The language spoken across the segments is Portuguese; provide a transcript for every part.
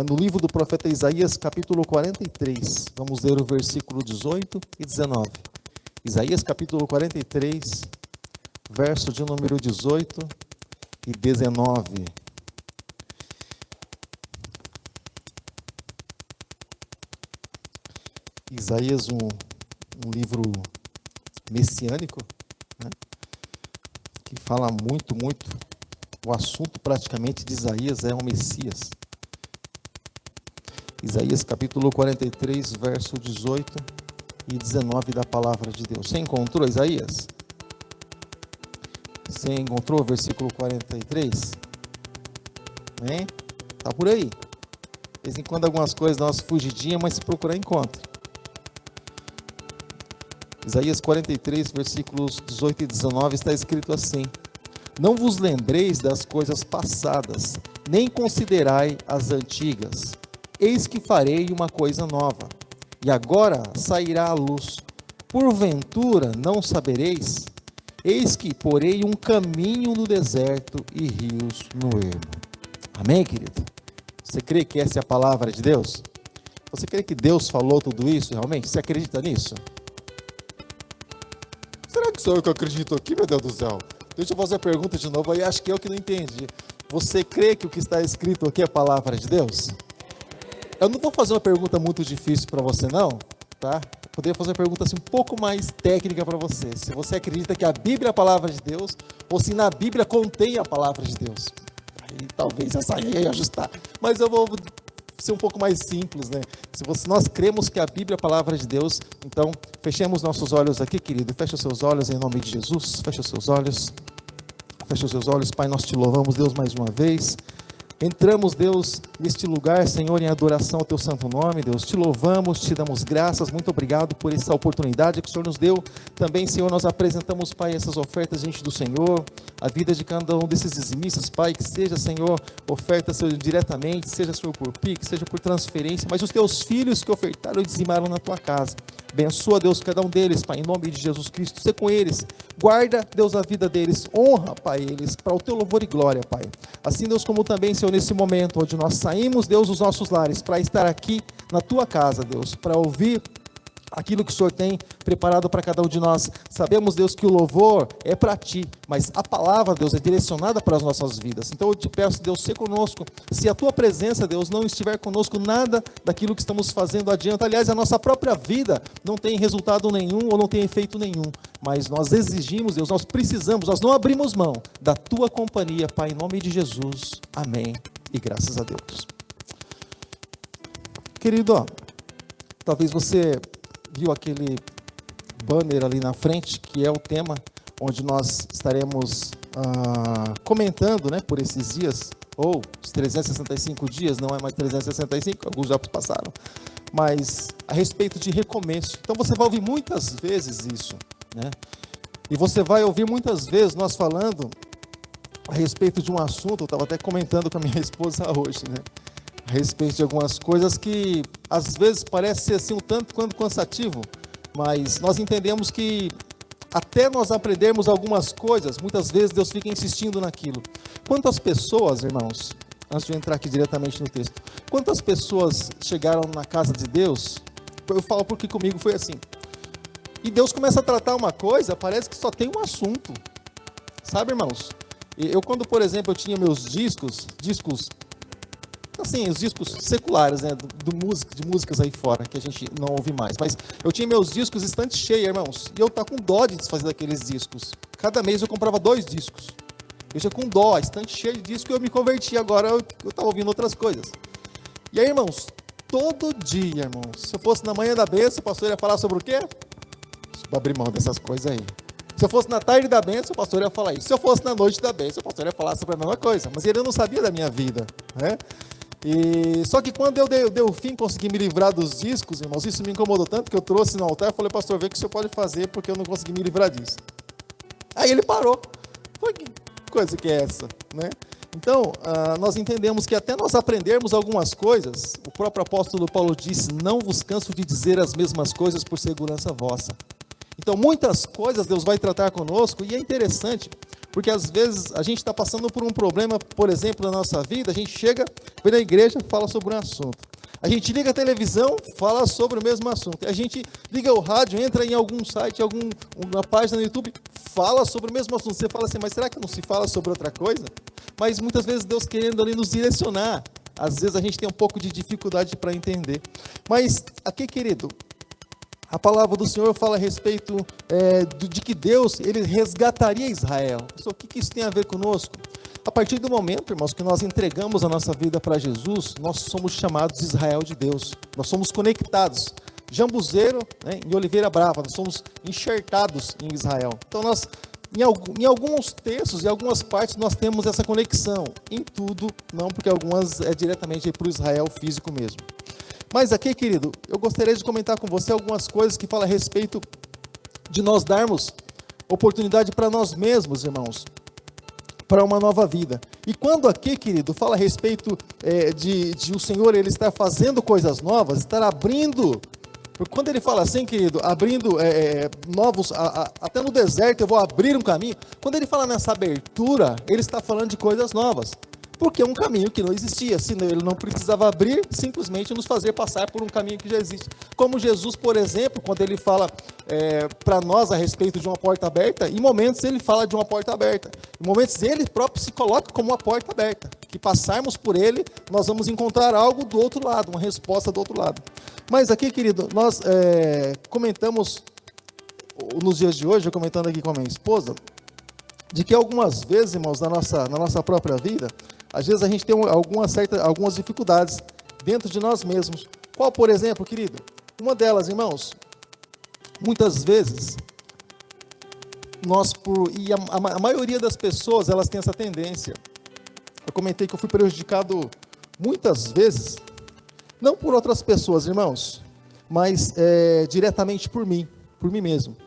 no livro do profeta Isaías, capítulo 43. Vamos ler o versículo 18 e 19. Isaías, capítulo 43, verso de número 18 e 19. Isaías, um livro messiânico, né, que fala muito, o assunto praticamente de Isaías é o Messias. Isaías capítulo 43, verso 18 e 19 da palavra de Deus. Você encontrou Isaías? Você encontrou o versículo 43? Hein? Tá por aí. De vez em quando algumas coisas dão umas fugidinhas, mas se procurar encontra. Isaías 43, versículos 18 e 19 está escrito assim: Não vos lembreis das coisas passadas, nem considerai as antigas. Eis que farei uma coisa nova, e agora sairá a luz. Porventura não sabereis? Eis que porei um caminho no deserto e rios no ermo. Amém, querido? Você crê que essa é a palavra de Deus? Você crê que Deus falou tudo isso realmente? Você acredita nisso? Será que sou eu que acredito aqui, meu Deus do céu? Deixa eu fazer a pergunta de novo, aí acho que eu que não entendi. Você crê que o que está escrito aqui é a palavra de Deus? Eu não vou fazer uma pergunta muito difícil para você não, tá? Eu poderia fazer uma pergunta assim, um pouco mais técnica para você. Se você acredita que a Bíblia é a palavra de Deus, ou se na Bíblia contém a palavra de Deus. Aí talvez essa aí ia ajustar. Mas eu vou ser um pouco mais simples, né? Nós cremos que a Bíblia é a palavra de Deus, então fechemos nossos olhos aqui, querido. Fecha os seus olhos em nome de Jesus. Fecha os seus olhos. Fecha os seus olhos, Pai, nós te louvamos, Deus, mais uma vez. Entramos, Deus, neste lugar, Senhor, em adoração ao Teu santo nome, Deus. Te louvamos, te damos graças, muito obrigado por essa oportunidade que o Senhor nos deu. Também, Senhor, nós apresentamos, Pai, essas ofertas diante do Senhor, a vida de cada um desses dizimistas, Pai, que seja, Senhor, oferta, Senhor, diretamente, seja, Senhor, por Pix, seja por transferência, mas os Teus filhos que ofertaram e dizimaram na Tua casa. Abençoa, Deus, cada um deles, Pai, em nome de Jesus Cristo. Sê com eles, guarda, Deus, a vida deles, honra, Pai, eles, para o Teu louvor e glória, Pai. Assim, Deus, como também, Senhor, nesse momento onde nós saímos, Deus, dos nossos lares, para estar aqui na Tua casa, Deus, para ouvir aquilo que o Senhor tem preparado para cada um de nós. Sabemos, Deus, que o louvor é para Ti, mas a palavra, Deus, é direcionada para as nossas vidas. Então eu te peço, Deus, ser conosco. Se a Tua presença, Deus, não estiver conosco, nada daquilo que estamos fazendo adianta. Aliás, a nossa própria vida não tem resultado nenhum ou não tem efeito nenhum. Mas nós exigimos, Deus, nós precisamos, nós não abrimos mão da Tua companhia, Pai, em nome de Jesus. Amém. E graças a Deus. Querido, ó, talvez você viu aquele banner ali na frente, que é o tema onde nós estaremos comentando, né, por esses dias, ou os 365 dias, não é mais 365, alguns já passaram, mas a respeito de recomeço. Então você vai ouvir muitas vezes isso, né? E você vai ouvir muitas vezes nós falando a respeito de um assunto, eu estava até comentando com a minha esposa hoje, né? A respeito de algumas coisas que às vezes parece ser assim um tanto quanto cansativo, mas nós entendemos que até nós aprendermos algumas coisas, muitas vezes Deus fica insistindo naquilo. Quantas pessoas, irmãos, antes de eu entrar aqui diretamente no texto, quantas pessoas chegaram na casa de Deus, eu falo porque comigo foi assim, e Deus começa a tratar uma coisa, parece que só tem um assunto, sabe, irmãos? Eu quando, por exemplo, eu tinha meus discos, assim, os discos seculares, né, de músicas aí fora, que a gente não ouve mais, mas eu tinha meus discos estante cheio, irmãos, e eu estava com dó de desfazer daqueles discos. Cada mês eu comprava 2 discos, eu já com dó, estante cheio de disco, e eu me converti, agora eu estava ouvindo outras coisas. E aí, irmãos, todo dia, irmãos, se eu fosse na manhã da bênção, o pastor ia falar sobre o quê? Sobre abrir mão dessas coisas aí. Se eu fosse na tarde da bênção, o pastor ia falar isso. Se eu fosse na noite da bênção, o pastor ia falar sobre a mesma coisa. Mas ele não sabia da minha vida, né? E só que quando eu dei o fim, consegui me livrar dos discos, irmãos, isso me incomodou tanto que eu trouxe no altar e falei, pastor, vê o que o senhor pode fazer, porque eu não consegui me livrar disso. Aí ele parou. Falei, que coisa que é essa, né? Então, nós entendemos que até nós aprendermos algumas coisas, o próprio apóstolo Paulo disse, não vos canso de dizer as mesmas coisas por segurança vossa. Então, muitas coisas Deus vai tratar conosco, e é interessante, porque às vezes a gente está passando por um problema, por exemplo, na nossa vida, a gente chega, vem na igreja, fala sobre um assunto. A gente liga a televisão, fala sobre o mesmo assunto. A gente liga o rádio, entra em algum site, uma página no YouTube, fala sobre o mesmo assunto. Você fala assim, mas será que não se fala sobre outra coisa? Mas muitas vezes Deus querendo ali nos direcionar. Às vezes a gente tem um pouco de dificuldade para entender. Mas aqui, querido, a palavra do Senhor fala a respeito de que Deus, Ele resgataria Israel. O que isso tem a ver conosco? A partir do momento, irmãos, que nós entregamos a nossa vida para Jesus, nós somos chamados Israel de Deus. Nós somos conectados. Jambuzeiro, né, em Oliveira Brava, nós somos enxertados em Israel. Então, nós, em alguns textos e algumas partes, nós temos essa conexão. Em tudo, não, porque algumas é diretamente para o Israel físico mesmo. Mas aqui, querido, eu gostaria de comentar com você algumas coisas que falam a respeito de nós darmos oportunidade para nós mesmos, irmãos, para uma nova vida. E quando aqui, querido, fala a respeito de o Senhor, Ele estar fazendo coisas novas, estar abrindo, porque quando Ele fala assim, querido, abrindo novos, até no deserto eu vou abrir um caminho, quando Ele fala nessa abertura, Ele está falando de coisas novas. Porque é um caminho que não existia, senão Ele não precisava abrir, simplesmente nos fazer passar por um caminho que já existe. Como Jesus, por exemplo, quando Ele fala para nós a respeito de uma porta aberta, em momentos Ele fala de uma porta aberta, em momentos Ele próprio se coloca como uma porta aberta, que passarmos por Ele, nós vamos encontrar algo do outro lado, uma resposta do outro lado. Mas aqui, querido, nós comentamos, nos dias de hoje, eu comentando aqui com a minha esposa, de que algumas vezes, irmãos, na nossa própria vida, às vezes a gente tem algumas dificuldades dentro de nós mesmos. Qual, por exemplo, querido? Uma delas, irmãos, muitas vezes, a maioria das pessoas, elas têm essa tendência. Eu comentei que eu fui prejudicado muitas vezes, não por outras pessoas, irmãos, mas diretamente por mim mesmo.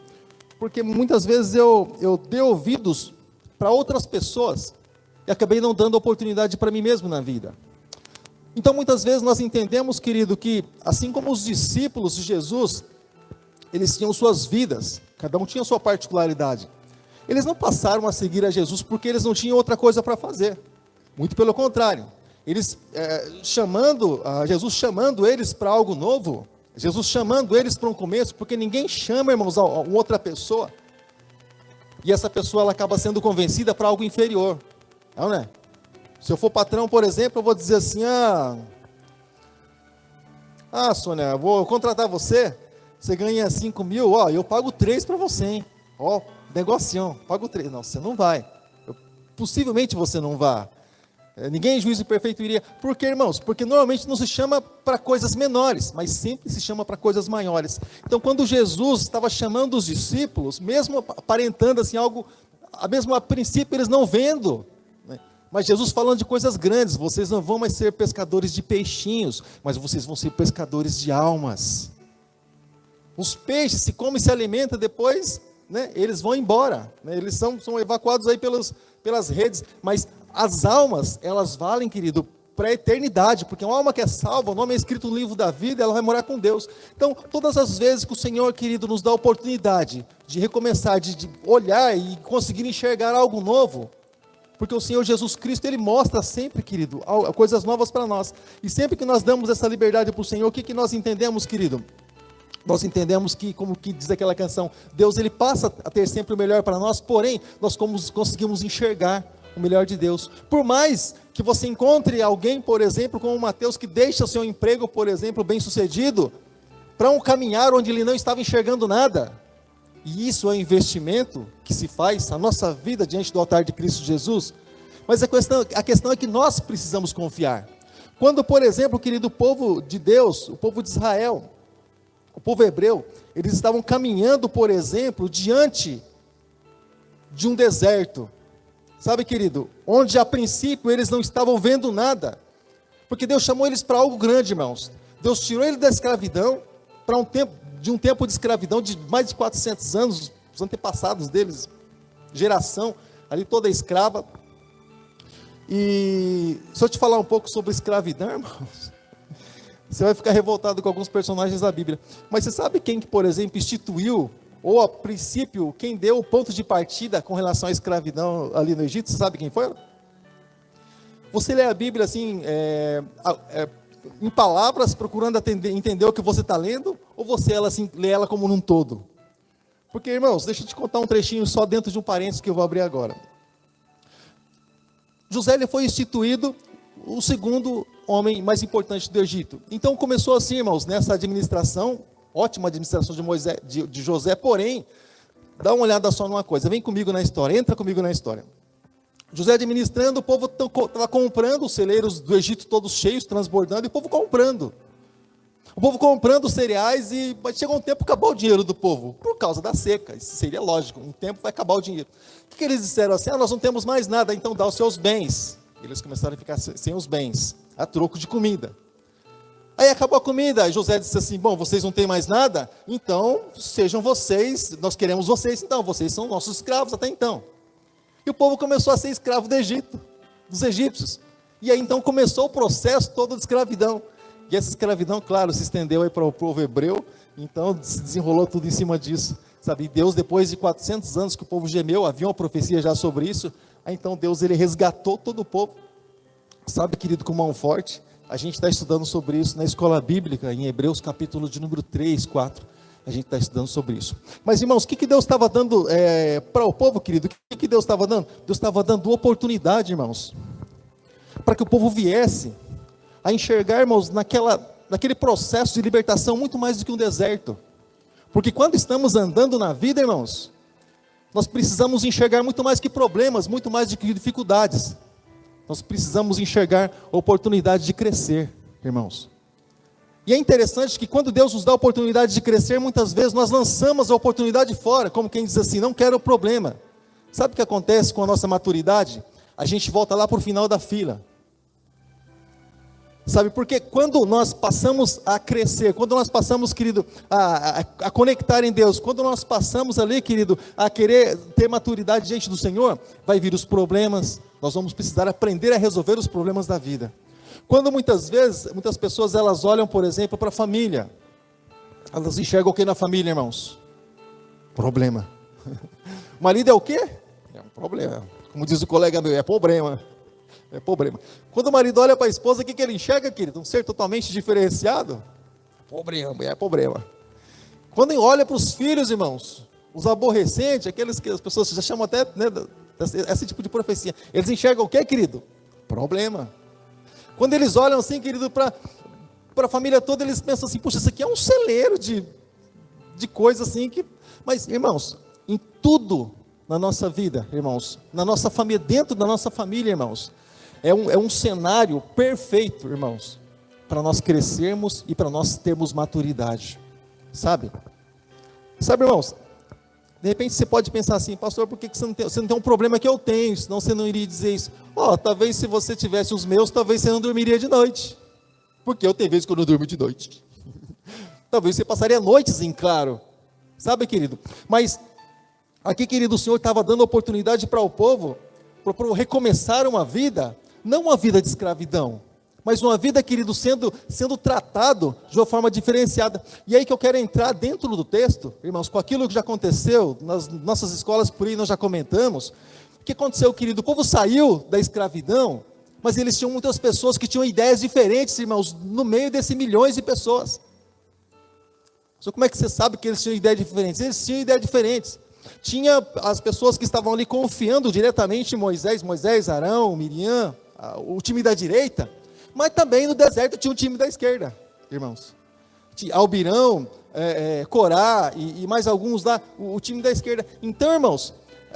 Porque muitas vezes eu dei ouvidos para outras pessoas e acabei não dando oportunidade para mim mesmo na vida. Então, muitas vezes nós entendemos, querido, que assim como os discípulos de Jesus, eles tinham suas vidas, cada um tinha sua particularidade. Eles não passaram a seguir a Jesus porque eles não tinham outra coisa para fazer. Muito pelo contrário. Eles Jesus chamando eles para algo novo, Jesus chamando eles para um começo, porque ninguém chama, irmãos, uma outra pessoa, e essa pessoa ela acaba sendo convencida para algo inferior. Não é? Se eu for patrão, por exemplo, eu vou dizer assim, Sônia, eu vou contratar você ganha 5 mil, eu pago 3 para você, hein? Negocião, pago 3. Não, você não vai. Possivelmente você não vai. Ninguém em juízo perfeito iria. Por quê, irmãos? Porque normalmente não se chama para coisas menores, mas sempre se chama para coisas maiores. Então, quando Jesus estava chamando os discípulos, mesmo aparentando assim algo, mesmo a princípio eles não vendo, né? Mas Jesus falando de coisas grandes, vocês não vão mais ser pescadores de peixinhos, mas vocês vão ser pescadores de almas. Os peixes se comem e se alimentam, depois, né, eles vão embora, né? Eles são evacuados aí pelas redes, mas as almas, elas valem, querido, para a eternidade, porque uma alma que é salva, o nome é escrito no livro da vida, ela vai morar com Deus. Então, todas as vezes que o Senhor, querido, nos dá a oportunidade de recomeçar, de olhar e conseguir enxergar algo novo, porque o Senhor Jesus Cristo, Ele mostra sempre, querido, coisas novas para nós, e sempre que nós damos essa liberdade para o Senhor, o que nós entendemos, querido? Nós entendemos que, como que diz aquela canção, Deus Ele passa a ter sempre o melhor para nós, porém, nós conseguimos enxergar o melhor de Deus. Por mais que você encontre alguém, por exemplo, como o Mateus, que deixa o seu emprego, por exemplo, bem sucedido, para um caminhar onde ele não estava enxergando nada. E isso é um investimento que se faz a nossa vida diante do altar de Cristo Jesus. Mas a questão é que nós precisamos confiar. Quando, por exemplo, querido, o povo de Deus, o povo de Israel, o povo hebreu, eles estavam caminhando, por exemplo, diante de um deserto. Sabe, querido, onde a princípio eles não estavam vendo nada, porque Deus chamou eles para algo grande, irmãos. Deus tirou eles da escravidão, para um tempo de escravidão de mais de 400 anos, os antepassados deles, geração, ali toda escrava. E se eu te falar um pouco sobre escravidão, irmãos, você vai ficar revoltado com alguns personagens da Bíblia. Mas você sabe quem que, por exemplo, instituiu ou a princípio, quem deu o ponto de partida com relação à escravidão ali no Egito, você sabe quem foi? Você lê a Bíblia assim, em palavras, procurando entender o que você está lendo, ou você lê ela como num todo? Porque, irmãos, deixa eu te contar um trechinho só dentro de um parênteses que eu vou abrir agora. José ele foi instituído o segundo homem mais importante do Egito. Então começou assim, irmãos, nessa administração, ótima administração de José, porém, dá uma olhada só numa coisa, vem comigo na história, entra comigo na história. José administrando, o povo estava comprando os celeiros do Egito todos cheios, transbordando, e o povo comprando. O povo comprando cereais, mas chegou um tempo que acabou o dinheiro do povo, por causa da seca. Isso seria lógico, um tempo vai acabar o dinheiro. O que eles disseram assim? Nós não temos mais nada, então dá os seus bens. Eles começaram a ficar sem os bens, a troco de comida. Aí acabou a comida, aí José disse assim, bom, vocês não têm mais nada? Então, sejam vocês, nós queremos vocês, então, vocês são nossos escravos até então. E o povo começou a ser escravo do Egito, dos egípcios. E aí então começou o processo todo de escravidão. E essa escravidão, claro, se estendeu aí para o povo hebreu, então se desenrolou tudo em cima disso. Sabe, e Deus, depois de 400 anos que o povo gemeu, havia uma profecia já sobre isso, aí então Deus ele resgatou todo o povo. Sabe, querido, com mão forte, a gente está estudando sobre isso na escola bíblica, em Hebreus capítulo de número 3, 4, a gente está estudando sobre isso. Mas irmãos, o que Deus estava dando para o povo, querido? O que Deus estava dando? Deus estava dando oportunidade, irmãos, para que o povo viesse a enxergar, irmãos, naquele processo de libertação muito mais do que um deserto. Porque quando estamos andando na vida, irmãos, nós precisamos enxergar muito mais que problemas, muito mais do que dificuldades. Nós precisamos enxergar a oportunidade de crescer, irmãos. E é interessante que quando Deus nos dá a oportunidade de crescer, muitas vezes nós lançamos a oportunidade fora, como quem diz assim, não quero o problema. Sabe o que acontece com a nossa maturidade? A gente volta lá para o final da fila. Sabe, porque quando nós passamos a crescer, quando nós passamos, querido, a conectar em Deus, quando nós passamos ali, querido, a querer ter maturidade diante do Senhor, vai vir os problemas, nós vamos precisar aprender a resolver os problemas da vida. Quando muitas vezes, muitas pessoas elas olham, por exemplo, para a família, elas enxergam o que na família, irmãos? Problema. O marido é o quê? É um problema. Como diz o colega meu, é problema. É problema. Quando o marido olha para a esposa, o que ele enxerga, querido? Um ser totalmente diferenciado? Problema, é problema. Quando olha para os filhos, irmãos, os aborrecentes, aqueles que as pessoas já chamam até, né, esse tipo de profecia, eles enxergam o que, querido? Problema. Quando eles olham assim, querido, para a família toda, eles pensam assim, puxa, isso aqui é um celeiro de coisas assim que... Mas, irmãos, em tudo na nossa vida, irmãos, na nossa família, dentro da nossa família, irmãos, é um cenário perfeito, irmãos, para nós crescermos e para nós termos maturidade, sabe? Sabe, irmãos, de repente você pode pensar assim, pastor, por que você não tem um problema que eu tenho, senão você não iria dizer isso. Talvez se você tivesse os meus, talvez você não dormiria de noite, porque eu tenho vezes que eu não durmo de noite. Talvez você passaria noites em claro, sabe, querido? Mas aqui, querido, o Senhor estava dando oportunidade para o povo, para recomeçar uma vida, não uma vida de escravidão, mas uma vida, querido, sendo tratado de uma forma diferenciada. E aí que eu quero entrar dentro do texto, irmãos, com aquilo que já aconteceu, nas nossas escolas por aí nós já comentamos. O que aconteceu, querido? O povo saiu da escravidão, mas eles tinham muitas pessoas que tinham ideias diferentes, irmãos, no meio desses milhões de pessoas. Só como é que você sabe que eles tinham ideias diferentes? Eles tinham ideias diferentes. Tinha as pessoas que estavam ali confiando diretamente em Moisés, Arão, Miriam, o time da direita, mas também no deserto tinha o time da esquerda, irmãos. Albirão, Corá e mais alguns lá, o time da esquerda. Então, irmãos,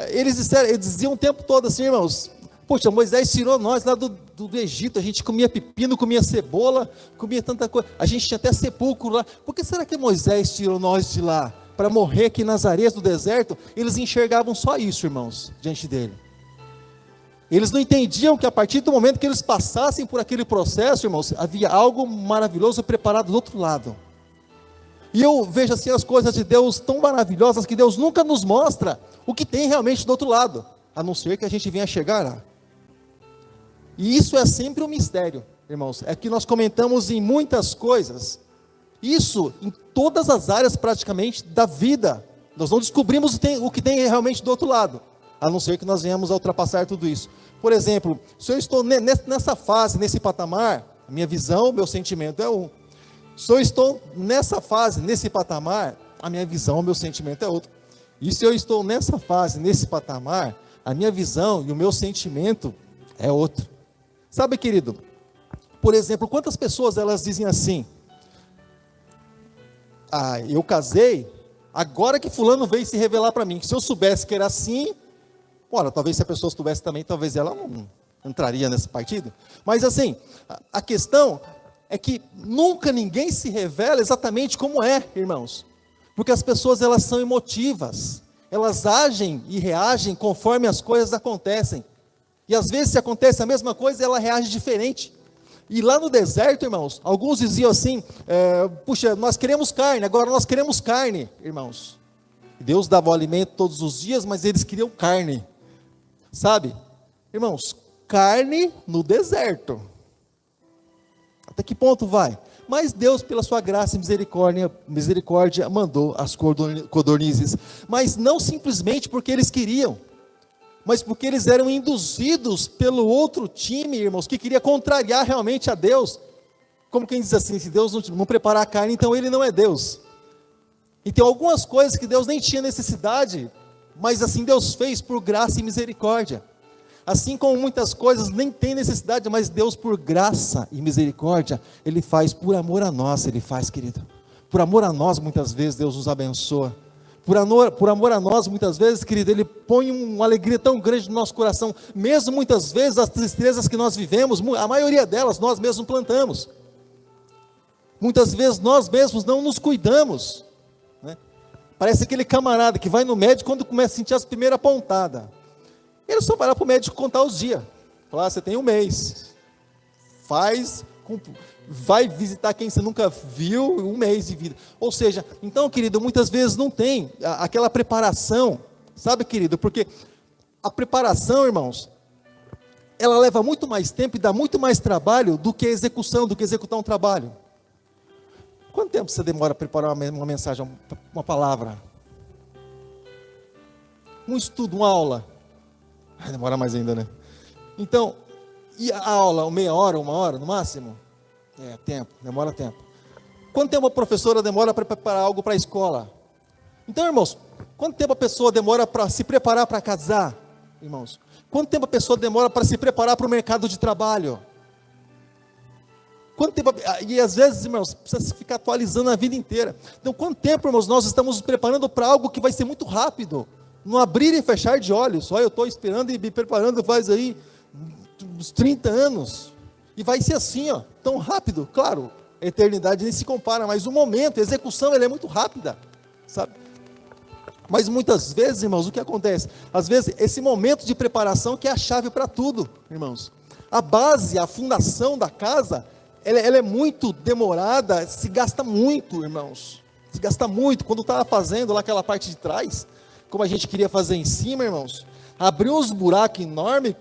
eles diziam o tempo todo assim, irmãos, poxa, Moisés tirou nós lá do Egito, a gente comia pepino, comia cebola, comia tanta coisa, a gente tinha até sepulcro lá. Por que será que Moisés tirou nós de lá? Para morrer aqui nas areias do deserto? Eles enxergavam só isso, irmãos, diante dele. Eles não entendiam que a partir do momento que eles passassem por aquele processo, irmãos, havia algo maravilhoso preparado do outro lado. E eu vejo assim as coisas de Deus tão maravilhosas, que Deus nunca nos mostra o que tem realmente do outro lado, a não ser que a gente venha chegar lá. E isso é sempre um mistério, irmãos, é que nós comentamos em muitas coisas, isso em todas as áreas praticamente da vida, Nós não descobrimos o que tem realmente do outro lado, a não ser que nós venhamos a ultrapassar tudo isso. Por exemplo, se eu estou nessa fase, nesse patamar, minha visão, meu sentimento é um. Se eu estou nessa fase, nesse patamar, a minha visão, meu sentimento é outro. E se eu estou nessa fase, nesse patamar, a minha visão e o meu sentimento é outro. Sabe, querido, por exemplo, quantas pessoas elas dizem assim: eu casei, agora que fulano veio se revelar para mim, que se eu soubesse que era assim, ora, talvez se a pessoa soubesse também, talvez ela não entraria nesse partido. Mas assim, a questão é que nunca ninguém se revela exatamente como é, irmãos. Porque as pessoas, elas são emotivas, elas agem e reagem conforme as coisas acontecem. E às vezes, se acontece a mesma coisa, ela reage diferente. E lá no deserto, irmãos, alguns diziam assim: puxa, nós queremos carne, agora nós queremos carne, irmãos. Deus dava o alimento todos os dias, mas eles queriam carne. Sabe, irmãos, carne no deserto. Até que ponto vai? Mas Deus, pela sua graça e misericórdia, mandou as codornizes. Mas não simplesmente porque eles queriam, mas porque eles eram induzidos pelo outro time, irmãos, que queria contrariar realmente a Deus. Como quem diz assim: se Deus não preparar a carne, então Ele não é Deus. E tem algumas coisas que Deus nem tinha necessidade, mas assim Deus fez por graça e misericórdia. Assim como muitas coisas nem tem necessidade, mas Deus, por graça e misericórdia, Ele faz por amor a nós. Ele faz, querido, por amor a nós. Muitas vezes Deus nos abençoa, por amor a nós. Muitas vezes, querido, Ele põe uma alegria tão grande no nosso coração, mesmo muitas vezes as tristezas que nós vivemos, a maioria delas nós mesmos plantamos. Muitas vezes nós mesmos não nos cuidamos, né? Parece aquele camarada que vai no médico quando começa a sentir as primeiras pontadas. Ele só vai lá para o médico contar os dias. Falar: você tem um mês. Vai visitar quem você nunca viu, um mês de vida. Ou seja, então, querido, muitas vezes não tem aquela preparação. Sabe, querido, porque a preparação, irmãos, ela leva muito mais tempo e dá muito mais trabalho do que a execução, do que executar um trabalho. Quanto tempo você demora a preparar uma mensagem, uma palavra? Um estudo, uma aula? Demora mais ainda, né? Então, e a aula, meia hora, uma hora no máximo? Tempo, demora tempo. Quanto tempo a professora demora para preparar algo para a escola? Então, irmãos, quanto tempo a pessoa demora para se preparar para casar? Irmãos, quanto tempo a pessoa demora para se preparar para o mercado de trabalho? Quanto tempo, e às vezes, irmãos, precisa se ficar atualizando a vida inteira. Então, quanto tempo, irmãos, nós estamos nos preparando para algo que vai ser muito rápido? No abrir e fechar de olhos. Olha, eu estou esperando e me preparando faz aí uns 30 anos. E vai ser assim, ó, tão rápido. Claro, a eternidade nem se compara, mas o momento, a execução, ela é muito rápida, sabe? Mas muitas vezes, irmãos, o que acontece? Às vezes, esse momento de preparação que é a chave para tudo, irmãos. A base, a fundação da casa, ela é muito demorada, se gasta muito, irmãos. Se gasta muito. Quando estava fazendo lá aquela parte de trás, como a gente queria fazer em cima, irmãos, abriu uns buracos enormes,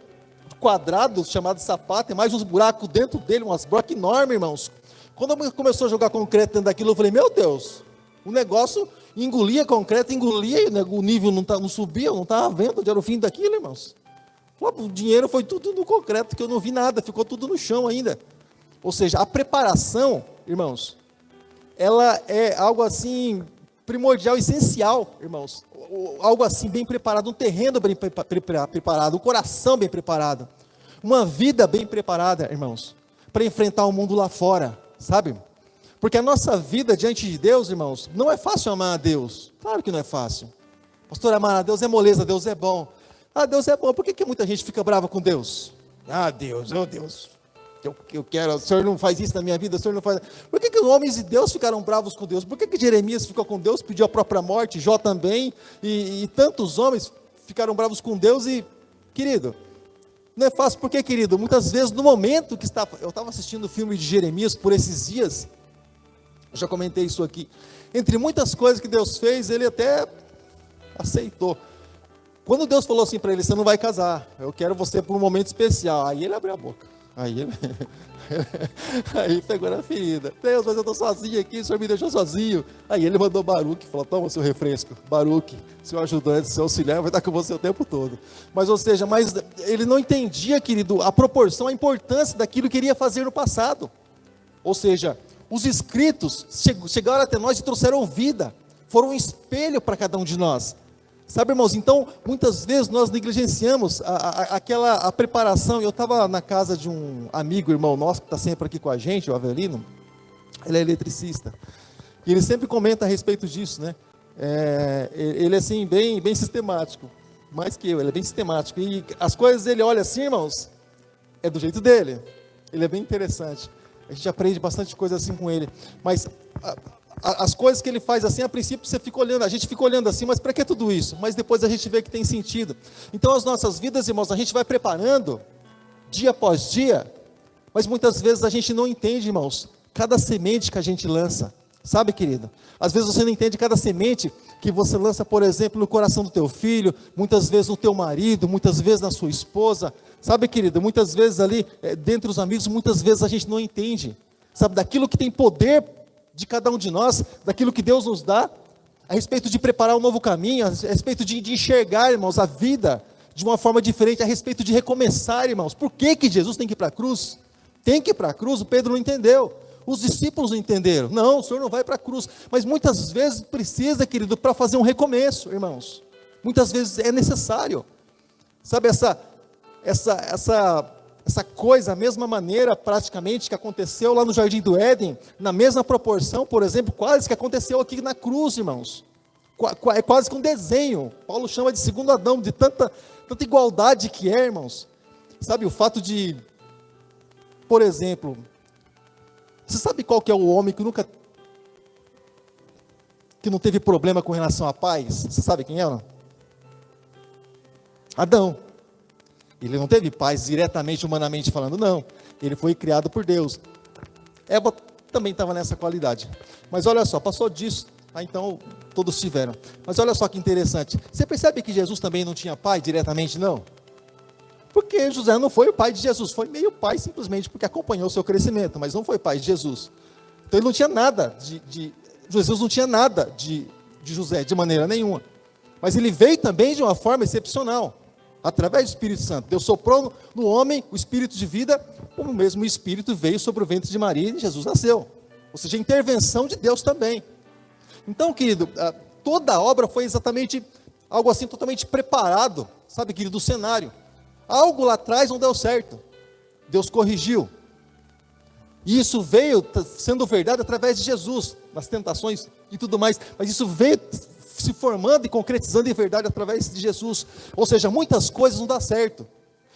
quadrados, chamados sapato, e mais uns buracos dentro dele, umas buracos enormes, irmãos. Quando começou a jogar concreto dentro daquilo, eu falei: meu Deus, o negócio engolia concreto, engolia, e o nível não subia, eu não estava vendo onde era o fim daquilo, irmãos. O dinheiro foi tudo no concreto, que eu não vi nada, ficou tudo no chão ainda. Ou seja, a preparação, irmãos, ela é algo assim primordial, essencial, irmãos. Algo assim bem preparado, um terreno bem preparado, um coração bem preparado, uma vida bem preparada, irmãos, para enfrentar o mundo lá fora, sabe? Porque a nossa vida diante de Deus, irmãos, não é fácil amar a Deus. Claro que não é fácil. Pastor, amar a Deus é moleza, Deus é bom. Deus é bom. Por que muita gente fica brava com Deus? Deus, oh Deus, eu quero, o Senhor não faz isso na minha vida, o Senhor não faz. Por que os homens de Deus ficaram bravos com Deus? Por que Jeremias ficou com Deus, pediu a própria morte, Jó também, e tantos homens ficaram bravos com Deus? E, querido, não é fácil, porque, querido, muitas vezes no momento que eu estava assistindo o filme de Jeremias por esses dias, eu já comentei isso aqui, entre muitas coisas que Deus fez, ele até aceitou. Quando Deus falou assim para ele: você não vai casar, eu quero você por um momento especial, aí ele abriu a boca. Aí ele, aí pegou na ferida. Deus, mas eu estou sozinho aqui, o Senhor me deixou sozinho. Aí ele mandou Baruque, falou, toma seu refresco. Baruque, seu ajudante, seu auxiliar, vai estar com você o tempo todo. Mas, ou seja, mas ele não entendia, querido, a proporção, a importância daquilo que ele ia fazer no passado. Ou seja, os escritos chegaram até nós e trouxeram vida. Foram um espelho para cada um de nós. Sabe, irmãos, então, muitas vezes nós negligenciamos a preparação. Eu estava na casa de um amigo, irmão nosso, que está sempre aqui com a gente, o Avelino. Ele é eletricista. E ele sempre comenta a respeito disso, né? Ele é, assim, bem sistemático. Mais que eu, ele é bem sistemático. E as coisas ele olha assim, irmãos, é do jeito dele. Ele é bem interessante. A gente aprende bastante coisa assim com ele. Mas as coisas que ele faz assim, a princípio você fica olhando, a gente fica olhando assim, mas para que tudo isso? Mas depois a gente vê que tem sentido. Então as nossas vidas, irmãos, a gente vai preparando dia após dia, mas muitas vezes a gente não entende, irmãos, cada semente que a gente lança. Sabe, querido? Às vezes você não entende cada semente que você lança, por exemplo, no coração do teu filho, muitas vezes no teu marido, muitas vezes na sua esposa. Sabe, querido? Muitas vezes ali, dentre os amigos, muitas vezes a gente não entende. Sabe, daquilo que tem poder de cada um de nós, daquilo que Deus nos dá, a respeito de preparar um novo caminho, a respeito de enxergar, irmãos, a vida de uma forma diferente, a respeito de recomeçar, irmãos. Por que Jesus tem que ir para a cruz? Tem que ir para a cruz, o Pedro não entendeu. Os discípulos não entenderam. Não, o Senhor não vai para a cruz. Mas muitas vezes precisa, querido, para fazer um recomeço, irmãos. Muitas vezes é necessário. Sabe, essa coisa, a mesma maneira praticamente que aconteceu lá no Jardim do Éden, na mesma proporção, por exemplo, quase que aconteceu aqui na cruz, irmãos. É quase que um desenho. Paulo chama de segundo Adão, de tanta igualdade que é, irmãos. Sabe, o fato de, por exemplo, você sabe qual que é o homem que não teve problema com relação à paz? Você sabe quem é, não? Adão. Ele não teve paz diretamente, humanamente falando, não. Ele foi criado por Deus. Eva também estava nessa qualidade. Mas olha só, passou disso, então todos tiveram. Mas olha só que interessante. Você percebe que Jesus também não tinha pai diretamente, não? Porque José não foi o pai de Jesus, foi meio pai simplesmente porque acompanhou o seu crescimento, mas não foi pai de Jesus. Então ele não tinha nada Jesus não tinha nada de José, de maneira nenhuma. Mas ele veio também de uma forma excepcional. Através do Espírito Santo, Deus soprou no homem o espírito de vida, como o mesmo espírito veio sobre o ventre de Maria e Jesus nasceu. Ou seja, a intervenção de Deus também. Então, querido, toda a obra foi exatamente algo assim, totalmente preparado, sabe, querido, do cenário. Algo lá atrás não deu certo, Deus corrigiu. E isso veio sendo verdade através de Jesus, nas tentações e tudo mais, mas isso veio se formando e concretizando em verdade através de Jesus. Ou seja, muitas coisas não dão certo.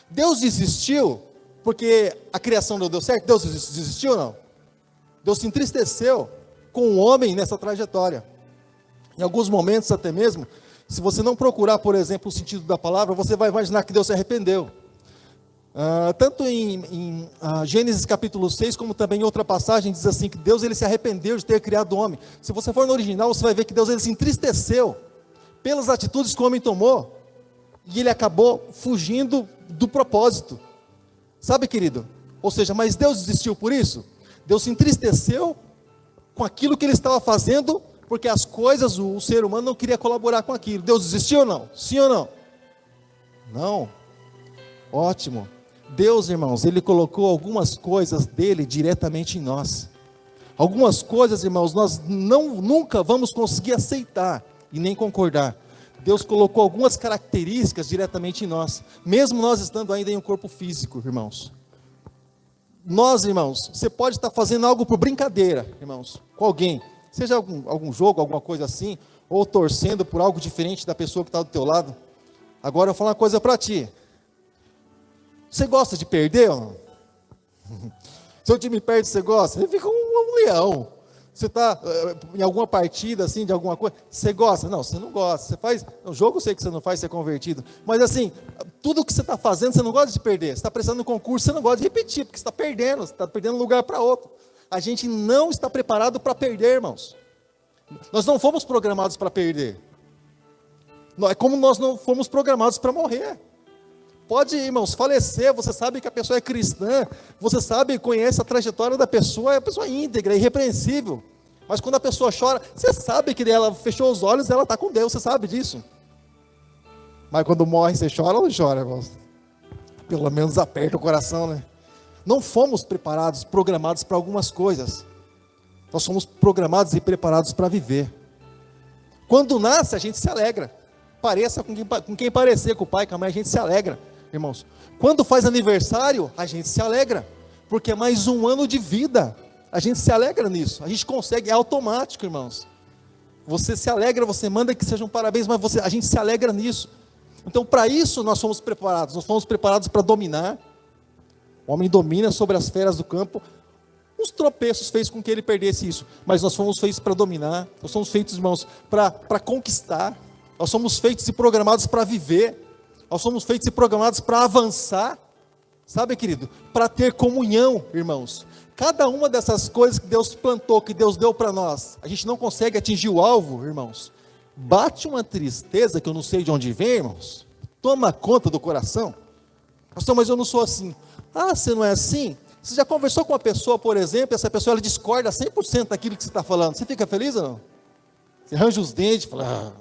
Deus desistiu porque a criação não deu certo? Deus desistiu ou não? Deus se entristeceu com o homem nessa trajetória. Em alguns momentos até mesmo, se você não procurar, por exemplo, o sentido da palavra, você vai imaginar que Deus se arrependeu. Tanto em Gênesis capítulo 6, como também em outra passagem, diz assim, que Deus ele se arrependeu de ter criado o homem. Se você for no original, você vai ver que Deus ele se entristeceu pelas atitudes que o homem tomou, e ele acabou fugindo do propósito. Sabe, querido? Ou seja, mas Deus desistiu por isso? Deus se entristeceu com aquilo que ele estava fazendo, porque as coisas, o ser humano não queria colaborar com aquilo. Deus desistiu ou não? Sim ou não? Não. Ótimo. Deus, irmãos, ele colocou algumas coisas dele diretamente em nós. Algumas coisas, irmãos, nós nunca vamos conseguir aceitar e nem concordar. Deus colocou algumas características diretamente em nós, mesmo nós estando ainda em um corpo físico, irmãos. Nós, irmãos, você pode estar fazendo algo por brincadeira, irmãos, com alguém, seja algum jogo, alguma coisa assim, ou torcendo por algo diferente da pessoa que está do teu lado. Agora eu vou falar uma coisa para ti. Você gosta de perder ou não? Seu time perde, você gosta? Você fica um leão. Você está em alguma partida, assim, de alguma coisa, você gosta? Não, você não gosta. Você faz, no jogo eu sei que você não faz, você é convertido. Mas assim, tudo que você está fazendo, você não gosta de perder. Você está prestando no concurso, você não gosta de repetir, porque você está perdendo lugar para outro. A gente não está preparado para perder, irmãos. Nós não fomos programados para perder. É como nós não fomos programados para morrer. pode, irmãos, falecer, você sabe que a pessoa é cristã, você sabe, conhece a trajetória da pessoa, é uma pessoa íntegra, irrepreensível. Mas quando a pessoa chora, você sabe que ela fechou os olhos, ela está com Deus, você sabe disso. Mas quando morre, você chora ou não chora, irmãos? Pelo menos aperta o coração, né? Não fomos preparados, programados para algumas coisas. Nós somos programados e preparados para viver. Quando nasce, a gente se alegra. Pareça com quem parecer, com o pai, com a mãe, a gente se alegra, irmãos. Quando faz aniversário, a gente se alegra, porque é mais um ano de vida. A gente se alegra nisso, a gente consegue, é automático, irmãos. Você se alegra, você manda que sejam parabéns, mas a gente se alegra nisso. Então, para isso nós fomos preparados para dominar. O homem domina sobre as feras do campo. Uns tropeços fez com que ele perdesse isso, mas nós fomos feitos para dominar, nós somos feitos, irmãos, para conquistar, nós somos feitos e programados para viver, nós somos feitos e programados para avançar, sabe, querido? Para ter comunhão, irmãos. Cada uma dessas coisas que Deus plantou, que Deus deu para nós, a gente não consegue atingir o alvo, irmãos. Bate uma tristeza que eu não sei de onde vem, irmãos. Toma conta do coração. Pastor, mas eu não sou assim. Ah, você não é assim? Você já conversou com uma pessoa, por exemplo, e essa pessoa ela discorda 100% daquilo que você está falando. Você fica feliz ou não? Você arranja os dentes, fala,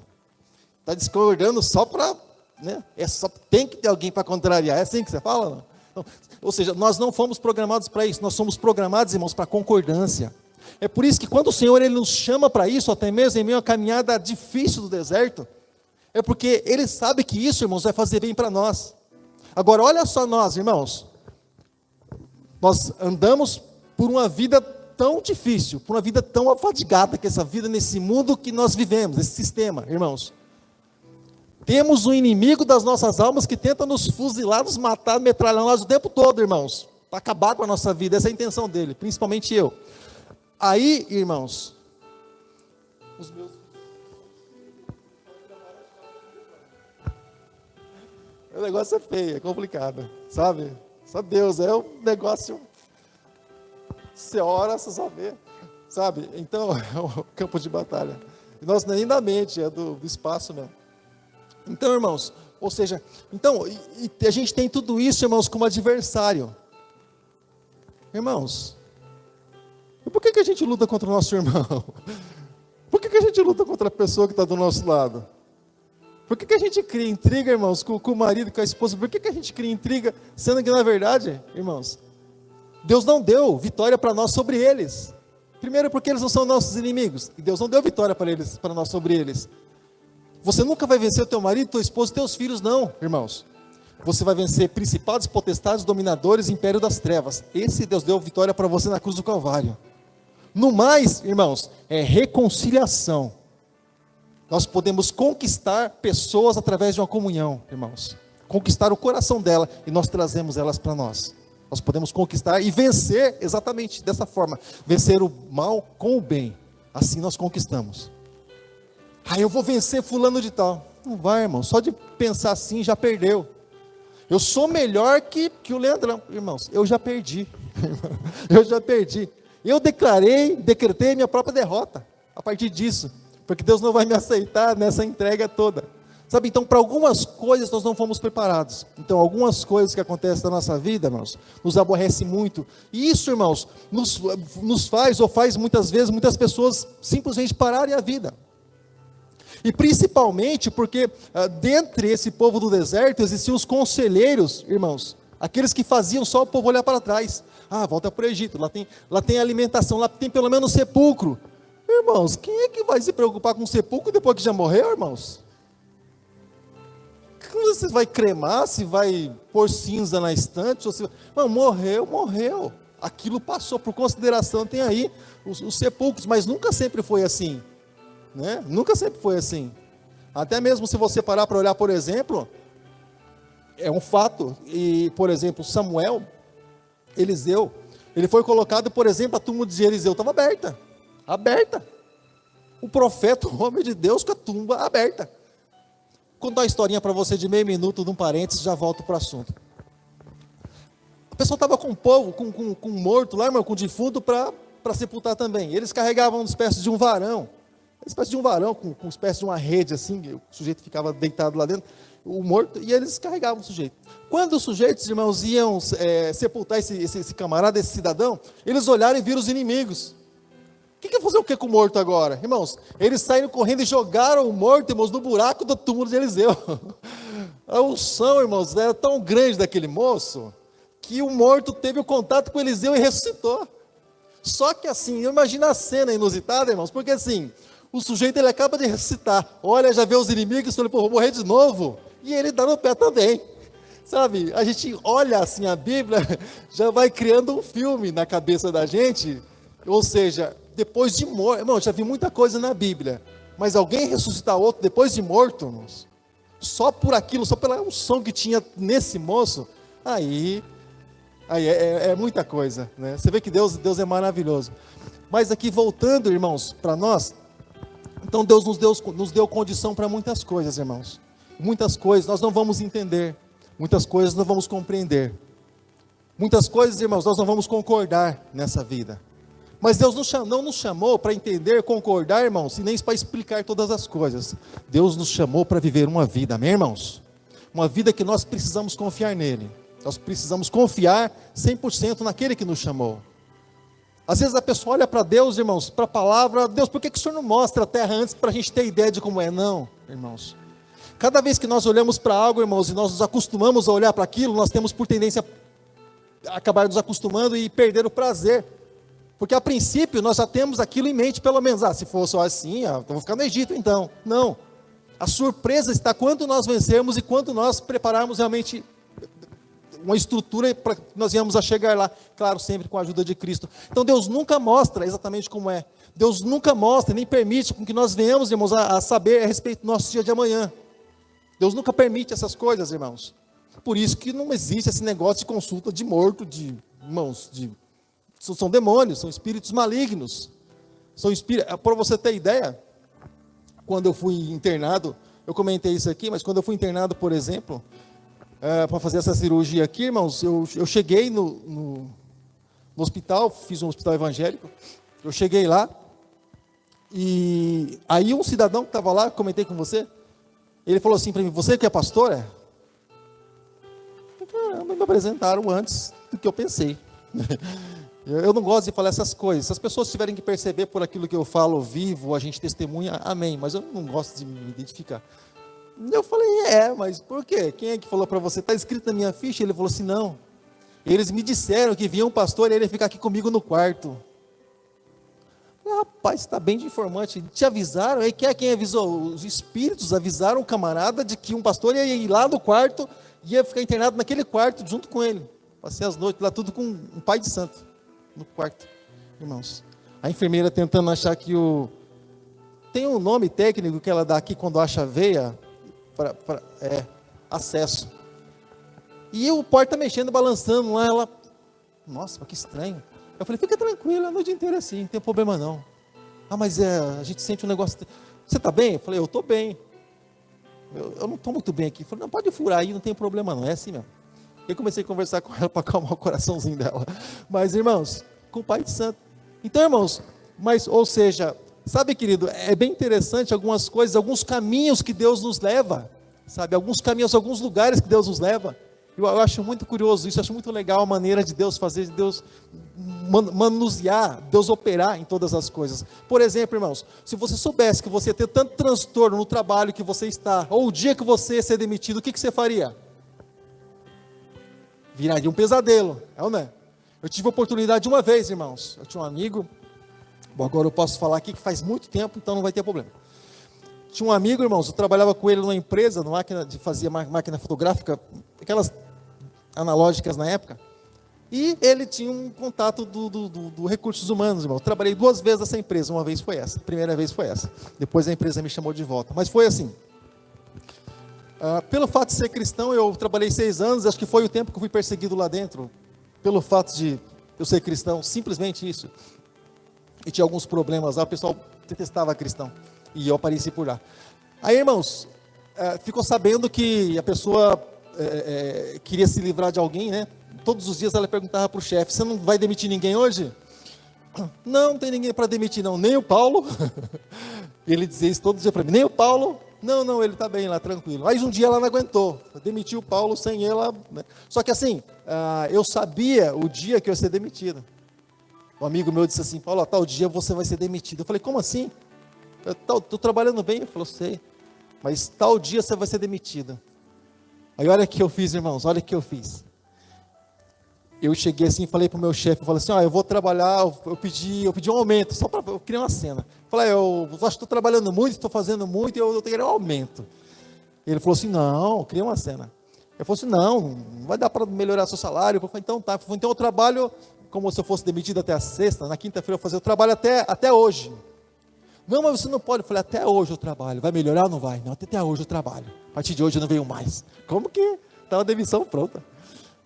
está discordando só para, né? Só tem que ter alguém para contrariar. É assim que você fala? Não? Então, ou seja, nós não fomos programados para isso, nós somos programados, irmãos, para concordância. É por isso que quando o Senhor ele nos chama para isso, até mesmo em meio a caminhada difícil do deserto, é porque Ele sabe que isso, irmãos, vai fazer bem para nós. Agora, olha só nós, irmãos. Nós andamos por uma vida tão difícil, por uma vida tão afadigada, que essa vida nesse mundo que nós vivemos, esse sistema, irmãos. Temos um inimigo das nossas almas que tenta nos fuzilar, nos matar, metralhar nós o tempo todo, irmãos, para acabar com a nossa vida. Essa é a intenção dele, principalmente eu. Aí, irmãos, os meus... O negócio é feio, é complicado, sabe? Só Deus, é um negócio, você ora, você só vê, sabe? Então, é o campo de batalha. Nós nem da mente, é do espaço mesmo. Então, irmãos, ou seja, então, a gente tem tudo isso, irmãos, como adversário. Irmãos, e por que a gente luta contra o nosso irmão? Por que a gente luta contra a pessoa que está do nosso lado? Por que a gente cria intriga, irmãos, com o marido, com a esposa? Por que a gente cria intriga, sendo que na verdade, irmãos, Deus não deu vitória para nós sobre eles. Primeiro porque eles não são nossos inimigos, e Deus não deu vitória para nós sobre eles. Você nunca vai vencer o teu marido, tua esposa, teus filhos, não, irmãos. Você vai vencer principados, potestades, dominadores, império das trevas. Esse Deus deu vitória para você na cruz do Calvário. No mais, irmãos, é reconciliação. Nós podemos conquistar pessoas através de uma comunhão, irmãos. Conquistar o coração dela e nós trazemos elas para nós. Nós podemos conquistar e vencer exatamente dessa forma. Vencer o mal com o bem. Assim nós conquistamos. Eu vou vencer fulano de tal. Não vai, irmão. Só de pensar assim já perdeu. Eu sou melhor que o Leandrão. Irmãos, eu já perdi. Eu já perdi. Eu decretei minha própria derrota a partir disso. Porque Deus não vai me aceitar nessa entrega toda. Sabe, então para algumas coisas nós não fomos preparados. Então algumas coisas que acontecem na nossa vida, irmãos, nos aborrece muito. E isso, irmãos, nos faz muitas vezes, muitas pessoas simplesmente pararem a vida. E principalmente porque dentre esse povo do deserto existiam os conselheiros, irmãos. Aqueles que faziam só o povo olhar para trás. Volta para o Egito, lá tem alimentação, lá tem pelo menos sepulcro. Irmãos, quem é que vai se preocupar com o sepulcro depois que já morreu, irmãos? Você vai cremar, se vai pôr cinza na estante, ou se... Não, morreu. Aquilo passou por consideração, tem aí os sepulcros, mas nunca sempre foi assim, né? Nunca sempre foi assim. Até mesmo se você parar para olhar, por exemplo, é um fato, e por exemplo, Samuel, Eliseu, ele foi colocado, por exemplo, a tumba de Eliseu estava aberta. O profeta, o homem de Deus, com a tumba aberta. Vou contar uma historinha para você de meio minuto, de um parênteses, já volto para o assunto. A pessoa estava com o povo, com morto lá, irmão, com defunto para sepultar também. Eles carregavam uma espécie de um varão. espécie de um varão com uma espécie de uma rede assim, o sujeito ficava deitado lá dentro, o morto, e eles carregavam o sujeito. Quando os sujeitos, irmãos, iam sepultar esse camarada, esse cidadão, eles olharam e viram os inimigos. O que fazer o que com o morto agora? Irmãos, eles saíram correndo e jogaram o morto, irmãos, no buraco do túmulo de Eliseu. A unção, irmãos, era tão grande daquele moço, que o morto teve o contato com Eliseu e ressuscitou. Só que assim, imagina a cena inusitada, irmãos, porque assim, o sujeito ele acaba de ressuscitar, olha, já vê os inimigos, fala, pô, vou morrer de novo, e ele dá no pé também, sabe? A gente olha assim a Bíblia, já vai criando um filme na cabeça da gente, ou seja, depois de morto, irmão, já vi muita coisa na Bíblia, mas alguém ressuscitar outro depois de morto, irmãos, só por aquilo, só pela unção que tinha nesse moço, aí é muita coisa, né? Você vê que Deus é maravilhoso. Mas aqui voltando, irmãos, para nós, então Deus nos deu condição para muitas coisas, irmãos. Muitas coisas nós não vamos entender, muitas coisas não vamos compreender, muitas coisas, irmãos, nós não vamos concordar nessa vida. Mas Deus não nos chamou para entender, concordar, irmãos, e nem para explicar todas as coisas. Deus nos chamou para viver uma vida, amém, irmãos? Uma vida que nós precisamos confiar nele. Nós precisamos confiar 100% naquele que nos chamou. Às vezes a pessoa olha para Deus, irmãos, para a palavra, Deus, por que o Senhor não mostra a terra antes para a gente ter ideia de como é? Não, irmãos. Cada vez que nós olhamos para algo, irmãos, e nós nos acostumamos a olhar para aquilo, nós temos por tendência a acabar nos acostumando e perder o prazer. Porque a princípio nós já temos aquilo em mente, pelo menos, se for só assim, eu vou ficar no Egito então. Não. A surpresa está quando nós vencermos e quando nós prepararmos realmente uma estrutura para que nós venhamos a chegar lá, claro, sempre com a ajuda de Cristo. Então Deus nunca mostra exatamente como é. Deus nunca mostra, nem permite com que nós venhamos, irmãos, a saber a respeito do nosso dia de amanhã. Deus nunca permite essas coisas, irmãos. Por isso que não existe esse negócio de consulta de morto, irmãos, são demônios, são espíritos malignos. Para você ter ideia, quando eu fui internado, eu comentei isso aqui, mas quando eu fui internado, por exemplo, para fazer essa cirurgia aqui, irmãos, eu cheguei no hospital, fiz um hospital evangélico, eu cheguei lá, e aí um cidadão que estava lá, comentei com você, ele falou assim para mim, você que é pastor, é? Caramba, me apresentaram antes do que eu pensei. Eu não gosto de falar essas coisas. Se as pessoas tiverem que perceber por aquilo que eu falo, vivo, a gente testemunha, amém. Mas eu não gosto de me identificar. Eu falei, mas por quê? Quem é que falou para você? Está escrito na minha ficha? Ele falou assim, não. Eles me disseram que vinha um pastor e ele ia ficar aqui comigo no quarto. Rapaz, está bem de informante. Te avisaram? Aí quem avisou? Os espíritos avisaram o camarada de que um pastor ia ir lá no quarto, ia ficar internado naquele quarto junto com ele. Passei as noites lá tudo com um pai de santo no quarto, irmãos. A enfermeira tentando achar que tem um nome técnico que ela dá aqui quando acha a veia, acesso. E o porta mexendo, balançando lá, ela, nossa, mas que estranho. Eu falei, fica tranquilo, a noite inteira assim, não tem problema não. Mas a gente sente um negócio, você está bem? Eu falei, eu estou bem. Eu não estou muito bem aqui. Eu falei, não, pode furar aí, não tem problema não, é assim mesmo. Eu comecei a conversar com ela para acalmar o coraçãozinho dela. Mas, irmãos, com o Pai de Santo. Então, irmãos, ou seja, sabe, querido, é bem interessante algumas coisas, alguns caminhos que Deus nos leva, sabe, alguns caminhos, alguns lugares que Deus nos leva. Eu acho muito curioso isso, acho muito legal a maneira de Deus fazer, de Deus manusear, Deus operar em todas as coisas. Por exemplo, irmãos, se você soubesse que você ia ter tanto transtorno no trabalho que você está, ou o dia que você ia ser demitido, o que você faria? Viraria um pesadelo, é ou não é? Eu tive a oportunidade uma vez, irmãos, eu tinha um amigo, bom, agora eu posso falar aqui que faz muito tempo, então não vai ter problema. Tinha um amigo, irmãos, eu trabalhava com ele numa empresa, fazia máquina fotográfica, aquelas analógicas na época, e ele tinha um contato do recursos humanos, irmão. Eu trabalhei 2 vezes nessa empresa, uma vez foi essa, a primeira vez foi essa, depois a empresa me chamou de volta, mas foi assim. Pelo fato de ser cristão, eu trabalhei 6 anos, acho que foi o tempo que eu fui perseguido lá dentro, pelo fato de eu ser cristão, simplesmente isso. E tinha alguns problemas lá, o pessoal detestava cristão, e eu apareci por lá. Aí, irmãos, ficou sabendo que a pessoa queria se livrar de alguém, né? Todos os dias ela perguntava para o chefe, você não vai demitir ninguém hoje? Não tem ninguém para demitir não, nem o Paulo, E ele dizia isso todo dia para mim. Nem o Paulo, não, ele está bem lá, tranquilo. Mas um dia ela não aguentou, demitiu o Paulo sem ela, né? Só que assim, eu sabia o dia que eu ia ser demitido. Um amigo meu disse assim, Paulo, tal dia você vai ser demitido. Eu falei, como assim? Estou trabalhando bem. Ele falou, sei, mas tal dia você vai ser demitido. Aí olha o que eu fiz, irmãos, olha o que eu fiz. Eu cheguei assim, falei para o meu chefe, falei assim, eu vou trabalhar, eu pedi um aumento, só para eu criar uma cena. Falei, eu acho que estou trabalhando muito, estou fazendo muito, eu tenho um aumento. Ele falou assim, não, cria uma cena. Eu falei assim, não vai dar para melhorar seu salário. Eu falei, então tá, então eu trabalho como se eu fosse demitido até a sexta, na quinta-feira eu vou fazer o trabalho até hoje. Não, mas você não pode. Eu falei, até hoje eu trabalho, vai melhorar ou não vai? Não, até hoje eu trabalho, a partir de hoje eu não venho mais. Como que? Estava a demissão pronta.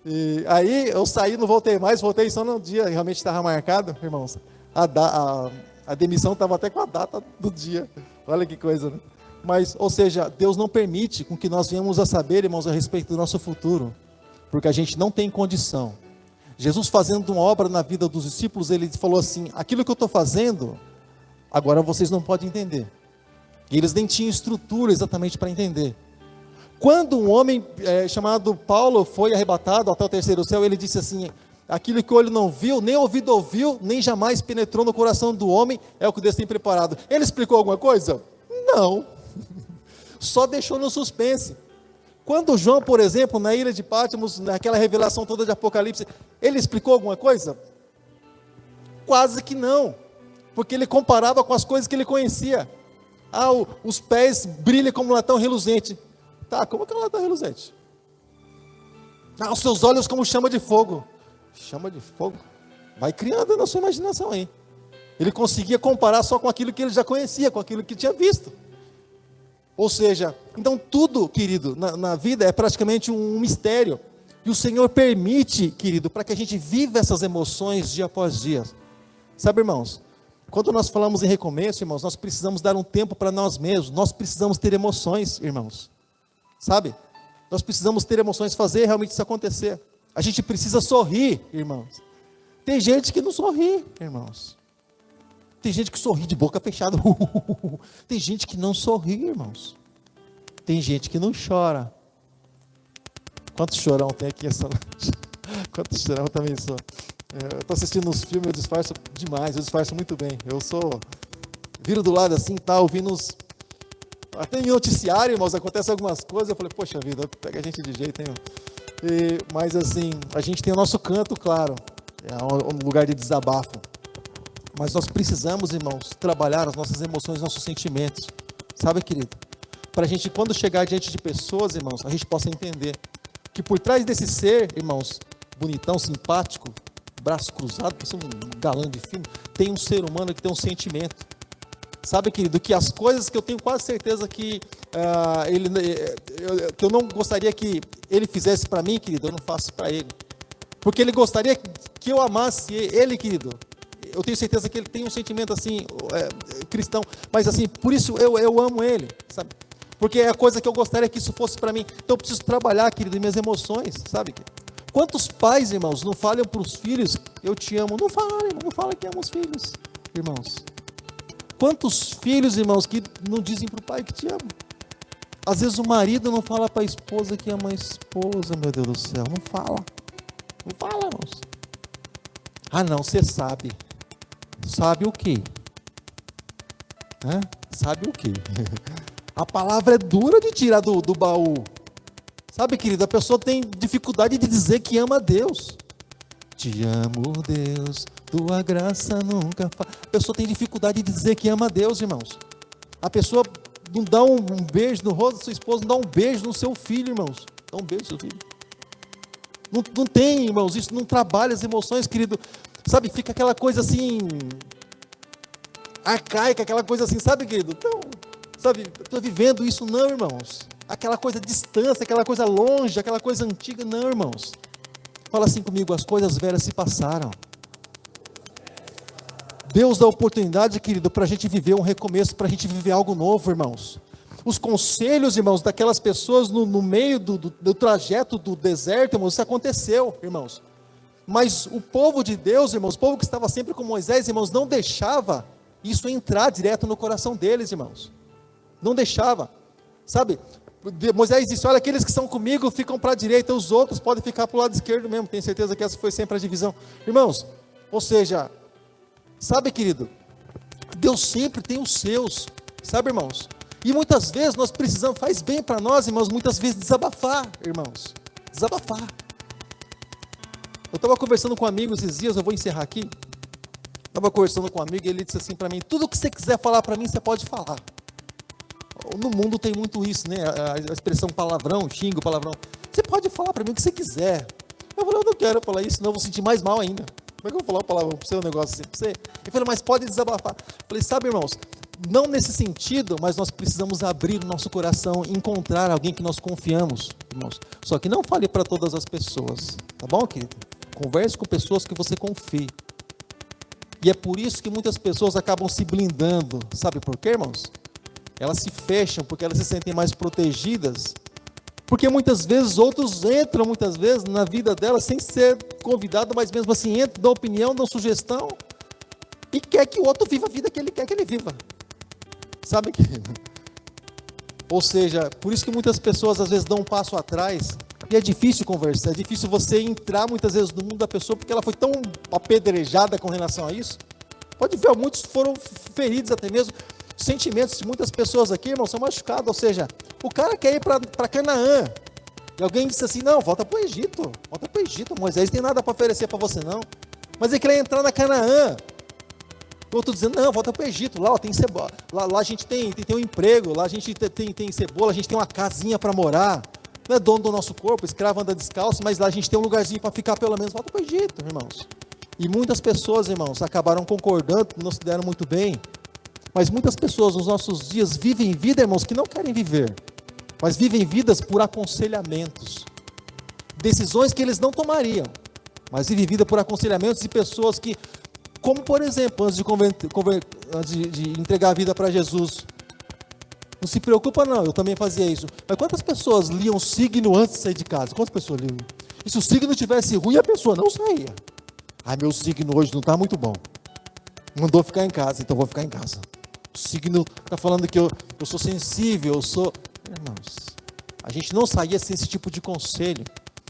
E aí eu saí, não voltei mais, voltei só no dia, realmente estava marcado, irmãos, a demissão estava até com a data do dia, olha que coisa, né? Mas, ou seja, Deus não permite com que nós venhamos a saber, irmãos, a respeito do nosso futuro, porque a gente não tem condição. Jesus fazendo uma obra na vida dos discípulos, ele falou assim, aquilo que eu estou fazendo, agora vocês não podem entender. E eles nem tinham estrutura exatamente para entender. Quando um homem chamado Paulo foi arrebatado até o terceiro céu, ele disse assim, aquilo que o olho não viu, nem o ouvido ouviu, nem jamais penetrou no coração do homem, é o que Deus tem preparado. Ele explicou alguma coisa? Não. Só deixou no suspense. Quando João, por exemplo, na ilha de Patmos, naquela revelação toda de Apocalipse, ele explicou alguma coisa? Quase que não, porque ele comparava com as coisas que ele conhecia. Os pés brilham como latão reluzente. Tá, como que é um latão reluzente? Os seus olhos como chama de fogo. Chama de fogo? Vai criando na sua imaginação aí. Ele conseguia comparar só com aquilo que ele já conhecia, com aquilo que tinha visto. Ou seja, então tudo, querido, na vida é praticamente um mistério. E o Senhor permite, querido, para que a gente viva essas emoções dia após dia. Sabe, irmãos, quando nós falamos em recomeço, irmãos, nós precisamos dar um tempo para nós mesmos. Nós precisamos ter emoções, irmãos. Sabe? Nós precisamos ter emoções, fazer realmente isso acontecer. A gente precisa sorrir, irmãos. Tem gente que não sorri, irmãos. Tem gente que sorri de boca fechada. Tem gente que não sorri, irmãos. Tem gente que não chora. Quantos chorão tem aqui essa noite? Quantos chorão também sou? Eu estou assistindo uns filmes, eu disfarço demais, eu disfarço muito bem. Viro do lado assim, tá, ouvindo uns... Até em noticiário, irmãos, acontece algumas coisas, eu falei, poxa vida, pega a gente de jeito, hein? Mas assim, a gente tem o nosso canto, claro, é um lugar de desabafo. Mas nós precisamos, irmãos, trabalhar as nossas emoções, nossos sentimentos. Sabe, querido? Para a gente, quando chegar diante de pessoas, irmãos, a gente possa entender que por trás desse ser, irmãos, bonitão, simpático, braço cruzado, parece um galã de filme, tem um ser humano que tem um sentimento. Sabe, querido, que as coisas que eu tenho quase certeza que que eu não gostaria que ele fizesse para mim, querido, eu não faço para ele. Porque ele gostaria que eu amasse ele, querido. Eu tenho certeza que ele tem um sentimento assim, cristão, mas assim, por isso eu amo ele, sabe? Porque é a coisa que eu gostaria que isso fosse para mim. Então eu preciso trabalhar, querido, em minhas emoções, sabe? Quantos pais, irmãos, não falam para os filhos, eu te amo? Não fala, irmão, não fala que ama os filhos, irmãos. Quantos filhos, irmãos, que não dizem para o pai que te ama? Às vezes o marido não fala para a esposa que ama a esposa, meu Deus do céu, não fala. Não fala, irmãos. Não, você sabe. Sabe o quê? Sabe o quê? A palavra é dura de tirar do baú. Sabe, querido, a pessoa tem dificuldade de dizer que ama a Deus. Te amo, Deus, tua graça nunca falha. A pessoa tem dificuldade de dizer que ama a Deus, irmãos. A pessoa não dá um beijo no rosto da sua esposa, não dá um beijo no seu filho, irmãos. Dá um beijo no seu filho. Não tem, irmãos, isso não trabalha as emoções, querido. Sabe, fica aquela coisa assim, arcaica, aquela coisa assim, sabe, querido? Então, sabe, estou vivendo isso, não, irmãos. Aquela coisa distância, aquela coisa longe, aquela coisa antiga, não, irmãos. Fala assim comigo, as coisas velhas se passaram. Deus dá oportunidade, querido, para a gente viver um recomeço, para a gente viver algo novo, irmãos. Os conselhos, irmãos, daquelas pessoas no meio do trajeto do deserto, irmãos, isso aconteceu, irmãos. Mas o povo de Deus, irmãos, o povo que estava sempre com Moisés, irmãos, não deixava isso entrar direto no coração deles, irmãos. Não deixava, sabe? Moisés disse, olha, aqueles que estão comigo ficam para a direita, os outros podem ficar para o lado esquerdo mesmo. Tenho certeza que essa foi sempre a divisão. Irmãos, ou seja, sabe, querido, Deus sempre tem os seus, sabe, irmãos? E muitas vezes nós precisamos, faz bem para nós, irmãos, muitas vezes desabafar, irmãos. Desabafar. Eu estava conversando com um amigo esses dias, eu vou encerrar aqui. Estava conversando com um amigo e ele disse assim para mim, tudo que você quiser falar para mim, você pode falar. No mundo tem muito isso, né? A expressão palavrão, xingo, palavrão. Você pode falar para mim o que você quiser. Eu falei, eu não quero falar isso, não, eu vou sentir mais mal ainda. Como é que eu vou falar uma palavrão para você, um negócio assim para você? Ele falou, mas pode desabafar. Eu falei, sabe, irmãos, não nesse sentido, mas nós precisamos abrir o nosso coração e encontrar alguém que nós confiamos, irmãos. Só que não fale para todas as pessoas, tá bom, querido? Converse com pessoas que você confie. E é por isso que muitas pessoas acabam se blindando. Sabe por quê, irmãos? Elas se fecham porque elas se sentem mais protegidas. Porque muitas vezes outros entram, muitas vezes, na vida delas sem ser convidado, mas mesmo assim entram, dão opinião, dão sugestão e quer que o outro viva a vida que ele quer que ele viva. Sabe que? Ou seja, por isso que muitas pessoas às vezes dão um passo atrás e é difícil conversar, é difícil você entrar muitas vezes no mundo da pessoa porque ela foi tão apedrejada com relação a isso. Pode ver, muitos foram feridos até mesmo. Sentimentos de muitas pessoas aqui, irmão, são machucados. Ou seja, o cara quer ir para Canaã. E alguém disse assim, não, volta para o Egito. Volta para o Egito, Moisés tem nada para oferecer para você não. Mas ele quer entrar na Canaã. O outro dizendo, não, volta para o Egito. Lá ó, tem cebola. Lá a gente tem um emprego. Lá a gente tem cebola. A gente tem uma casinha para morar. Não é dono do nosso corpo, escravo anda descalço. Mas lá a gente tem um lugarzinho para ficar pelo menos. Volta para o Egito, irmãos. E muitas pessoas, irmãos, acabaram concordando, não se deram muito bem. Mas muitas pessoas nos nossos dias vivem vida, irmãos, que não querem viver, mas vivem vidas por aconselhamentos, decisões que eles não tomariam, mas vivem vida por aconselhamentos de pessoas que, como por exemplo, antes de entregar a vida para Jesus, não se preocupa não, eu também fazia isso, mas quantas pessoas liam o signo antes de sair de casa? Quantas pessoas liam? E se o signo tivesse ruim, a pessoa não saía. Meu signo hoje não está muito bom, mandou ficar em casa, então vou ficar em casa. O signo está falando que eu sou sensível, eu sou... Irmãos, a gente não saía sem esse tipo de conselho.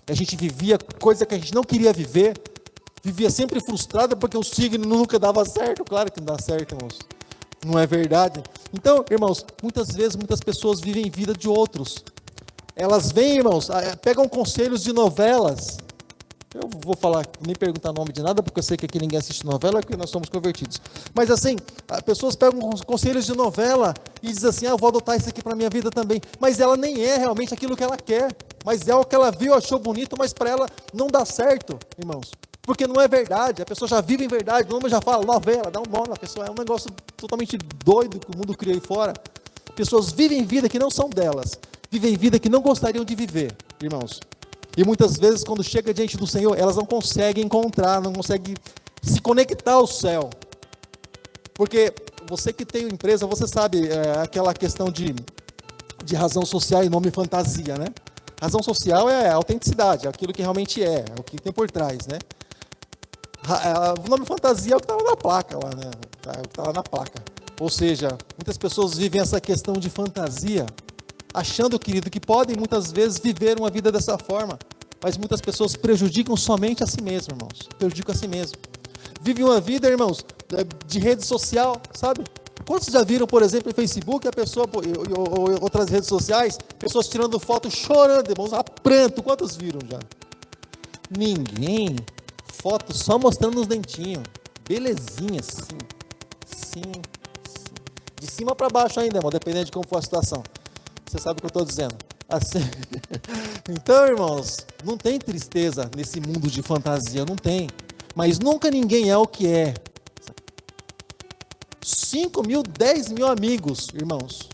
A gente vivia coisa que a gente não queria viver. Vivia sempre frustrada porque o signo nunca dava certo. Claro que não dá certo, irmãos. Não é verdade? Então, irmãos, muitas vezes, muitas pessoas vivem vida de outros. Elas vêm, irmãos, pegam conselhos de novelas. Eu vou falar, nem perguntar nome de nada, porque eu sei que aqui ninguém assiste novela, porque nós somos convertidos. Mas assim, pessoas pegam conselhos de novela e dizem assim, eu vou adotar isso aqui para a minha vida também. Mas ela nem é realmente aquilo que ela quer. Mas é o que ela viu, achou bonito, mas para ela não dá certo, irmãos. Porque não é verdade, a pessoa já vive em verdade, o nome já fala novela, dá um nome, a pessoa é um negócio totalmente doido que o mundo cria aí fora. Pessoas vivem vida que não são delas, vivem vida que não gostariam de viver, irmãos. E muitas vezes, quando chega diante do Senhor, elas não conseguem encontrar, não conseguem se conectar ao céu. Porque você que tem uma empresa, você sabe aquela questão de razão social e nome fantasia, né? Razão social é a autenticidade, é aquilo que realmente é o que tem por trás, né? O nome fantasia é o que está lá na placa, lá, né? É o que está lá na placa. Ou seja, muitas pessoas vivem essa questão de fantasia, achando, querido, que podem muitas vezes viver uma vida dessa forma, mas muitas pessoas prejudicam somente a si mesmo, irmãos, prejudicam a si mesmo. Vive uma vida, irmãos, de rede social, sabe? Quantos já viram, por exemplo, em Facebook, a pessoa, ou outras redes sociais, pessoas tirando foto chorando, irmãos, a pranto, quantos viram já? Ninguém, foto só mostrando os dentinhos, belezinha, sim, de cima para baixo ainda, irmão, dependendo de como for a situação. Você sabe o que eu estou dizendo. Assim. Então, irmãos, não tem tristeza nesse mundo de fantasia, não tem. Mas nunca ninguém é o que é. 5 mil, 10 mil amigos, irmãos.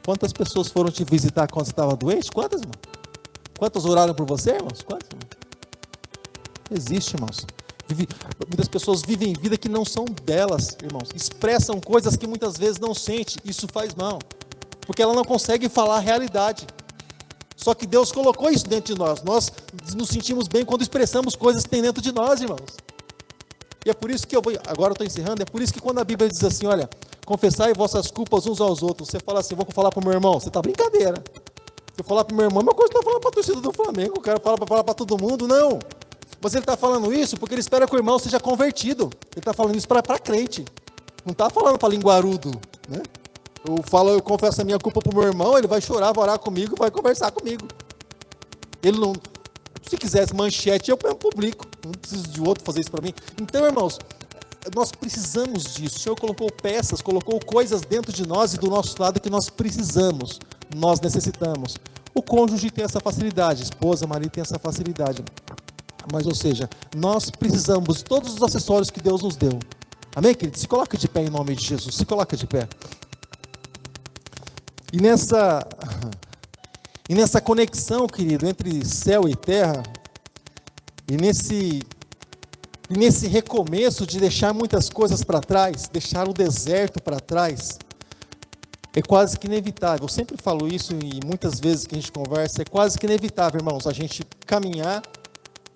Quantas pessoas foram te visitar quando você estava doente? Quantas, irmão? Quantas oraram por você, irmãos? Quantas, irmão? Existe, irmãos. Muitas pessoas vivem vida que não são delas, irmãos. Expressam coisas que muitas vezes não sentem. Isso faz mal. Porque ela não consegue falar a realidade. Só que Deus colocou isso dentro de nós. Nós nos sentimos bem quando expressamos coisas que tem dentro de nós, irmãos. E é por isso que agora eu estou encerrando, é por isso que quando a Bíblia diz assim, olha, confessai vossas culpas uns aos outros, você fala assim, vou falar para o meu irmão, você está brincadeira. Se eu falar para o meu irmão, é uma coisa que eu estou falando para a torcida do Flamengo, o cara fala para todo mundo, não. Mas ele está falando isso porque ele espera que o irmão seja convertido. Ele está falando isso para crente. Não está falando para linguarudo, né? Eu confesso a minha culpa para o meu irmão, ele vai chorar, vai orar comigo, vai conversar comigo. Ele não, se quisesse manchete, eu publico. Não preciso de outro fazer isso para mim. Então, irmãos, nós precisamos disso. O Senhor colocou peças, colocou coisas dentro de nós e do nosso lado que nós precisamos, nós necessitamos. O cônjuge tem essa facilidade, esposa, marido tem essa facilidade. Mas, ou seja, nós precisamos de todos os acessórios que Deus nos deu. Amém, querido? Se coloca de pé em nome de Jesus. Se coloca de pé. E nessa conexão, querido, entre céu e terra, e nesse recomeço de deixar muitas coisas para trás, deixar o deserto para trás, é quase que inevitável. Eu sempre falo isso e muitas vezes que a gente conversa, é quase que inevitável, irmãos, a gente caminhar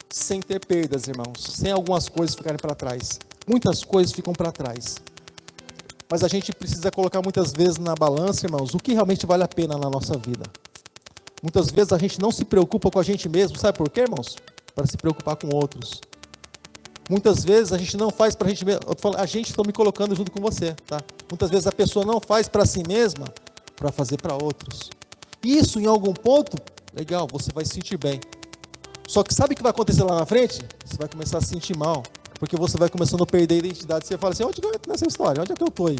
sem ter perdas, irmãos, sem algumas coisas ficarem para trás. Muitas coisas ficam para trás. Mas a gente precisa colocar muitas vezes na balança, irmãos, o que realmente vale a pena na nossa vida. Muitas vezes a gente não se preocupa com a gente mesmo, sabe por quê, irmãos? Para se preocupar com outros. Muitas vezes a gente não faz para a gente mesmo, a gente está me colocando junto com você, tá? Muitas vezes a pessoa não faz para si mesma, para fazer para outros. Isso, em algum ponto, legal, você vai se sentir bem. Só que sabe o que vai acontecer lá na frente? Você vai começar a se sentir mal, porque você vai começando a perder a identidade. Você fala assim, onde que eu entro nessa história? Onde é que eu estou aí?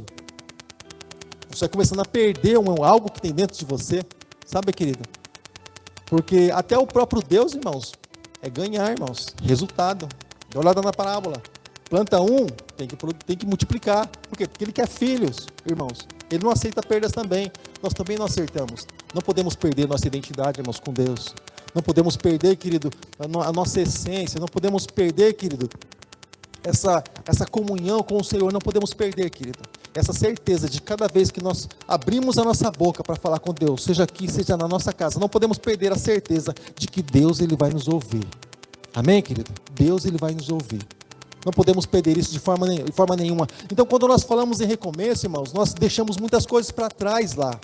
Você vai começando a perder algo que tem dentro de você, sabe, querido? Porque até o próprio Deus, irmãos, é ganhar, irmãos, resultado. Dá uma olhada na parábola. Planta um, tem que multiplicar. Por quê? Porque ele quer filhos, irmãos. Ele não aceita perdas também. Nós também não acertamos. Não podemos perder nossa identidade, irmãos, com Deus. Não podemos perder, querido, a nossa essência. Não podemos perder, querido, essa comunhão com o Senhor. Não podemos perder, querido, essa certeza de cada vez que nós abrimos a nossa boca para falar com Deus, seja aqui, seja na nossa casa, não podemos perder a certeza de que Deus, Ele vai nos ouvir. Amém, querido? Deus, Ele vai nos ouvir. Não podemos perder isso de forma nenhuma. Então, quando nós falamos em recomeço, irmãos, nós deixamos muitas coisas para trás lá,